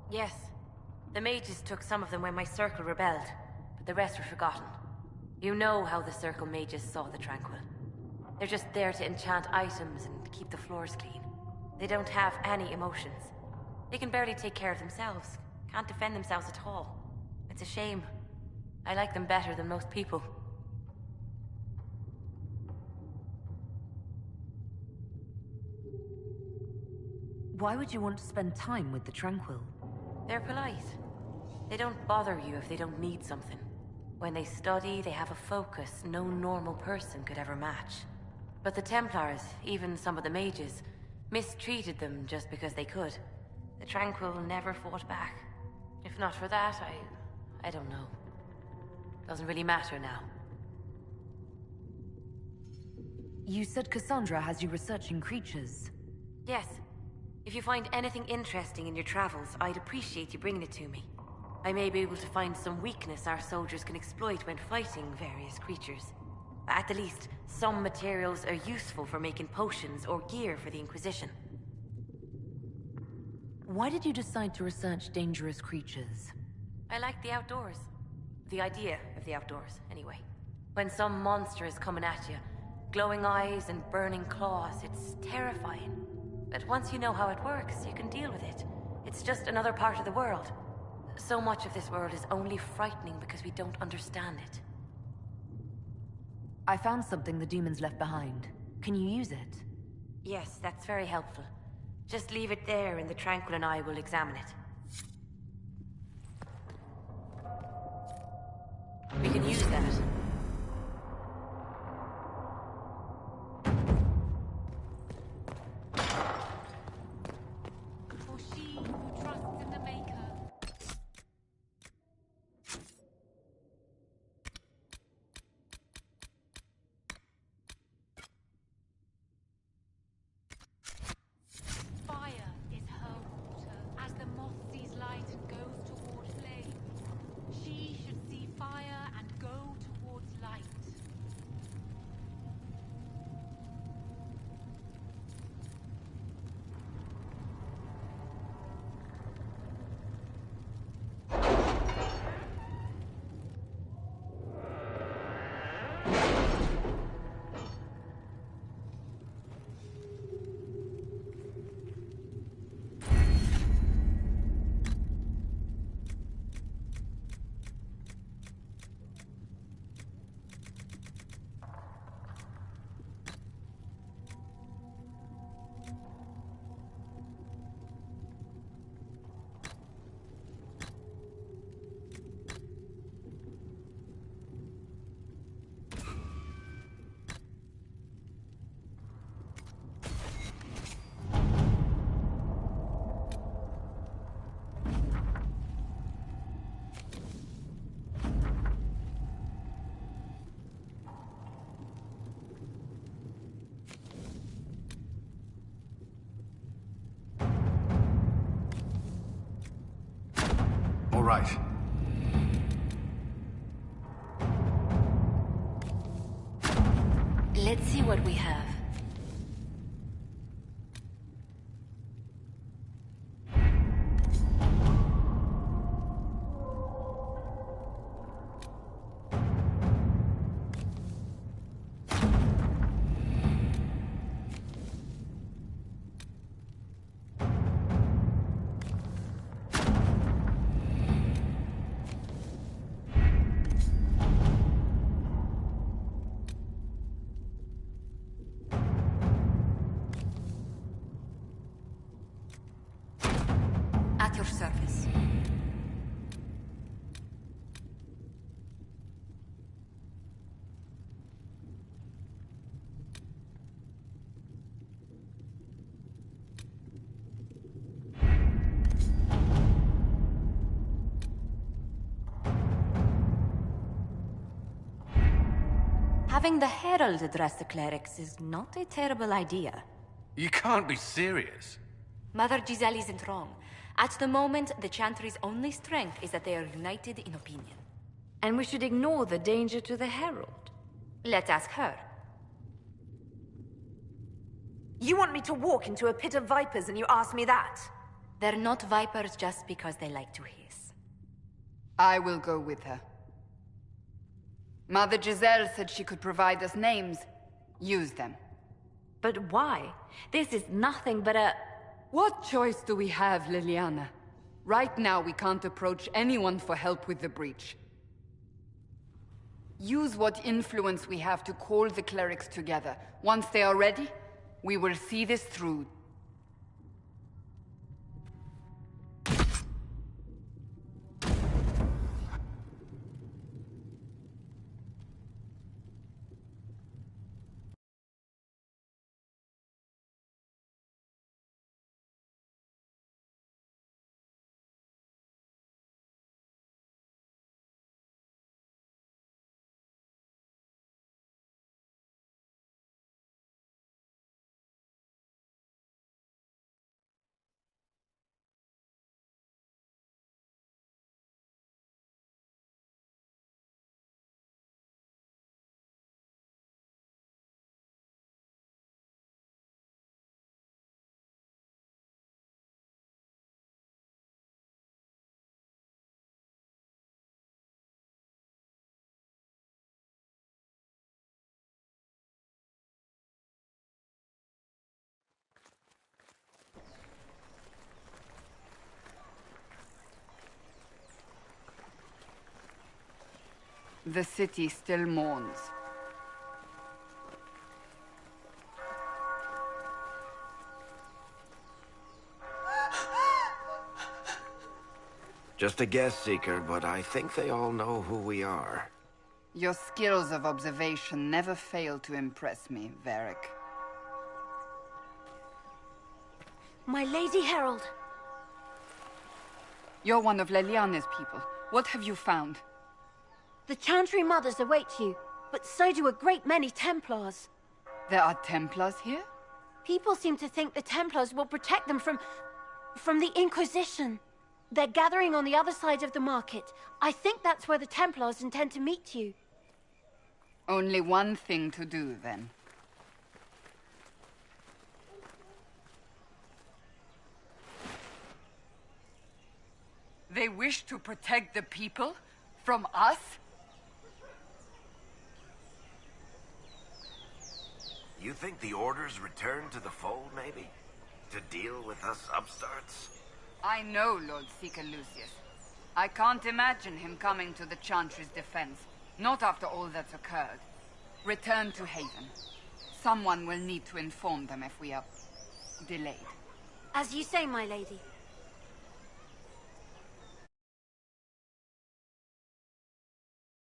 Yes. The mages took some of them when my circle rebelled, but the rest were forgotten. You know how the circle mages saw the Tranquil. They're just there to enchant items and keep the floors clean. They don't have any emotions. They can barely take care of themselves, can't defend themselves at all. It's a shame. I like them better than most people. Why would you want to spend time with the Tranquil? They're polite. They don't bother you if they don't need something. When they study, they have a focus no normal person could ever match. But the Templars, even some of the mages, mistreated them just because they could. The Tranquil never fought back. If not for that, I don't know. Doesn't really matter now. You said Cassandra has you researching creatures. Yes. If you find anything interesting in your travels, I'd appreciate you bringing it to me. I may be able to find some weakness our soldiers can exploit when fighting various creatures. At the least, some materials are useful for making potions or gear for the Inquisition. Why did you decide to research dangerous creatures? I like the outdoors. The idea of the outdoors, anyway. When some monster is coming at you, glowing eyes and burning claws, it's terrifying. But once you know how it works, you can deal with it. It's just another part of the world. So much of this world is only frightening because we don't understand it. I found something the demons left behind. Can you use it? Yes, that's very helpful. Just leave it there and the Tranquil and I will examine it. We can use that. For she who trusts in the Maker. Fire is her water, as the moth sees light and goes toward flame. She should see fire and go towards light. All right. Let's see what we have. At your service. Having the Herald address the clerics is not a terrible idea. You can't be serious. Mother Giselle isn't wrong. At the moment, the Chantry's only strength is that they are united in opinion. And we should ignore the danger to the Herald. Let's ask her. You want me to walk into a pit of vipers and you ask me that? They're not vipers just because they like to hiss. I will go with her. Mother Giselle said she could provide us names. Use them. But why? This is nothing but a... What choice do we have, Liliana? Right now, we can't approach anyone for help with the breach. Use what influence we have to call the clerics together. Once they are ready, we will see this through. The city still mourns. Just a guess, Seeker, but I think they all know who we are. Your skills of observation never fail to impress me, Varric. My Lady Herald. You're one of Leliane's people. What have you found? The Chantry Mothers await you, but so do a great many Templars. There are Templars here? People seem to think the Templars will protect them from the Inquisition. They're gathering on the other side of the market. I think that's where the Templars intend to meet you. Only one thing to do, then. They wish to protect the people? From us? You think the Order's returned to the fold, maybe? To deal with us upstarts? I know Lord Seeker Lucius. I can't imagine him coming to the Chantry's defense. Not after all that's occurred. Return to Haven. Someone will need to inform them if we are delayed. As you say, my lady.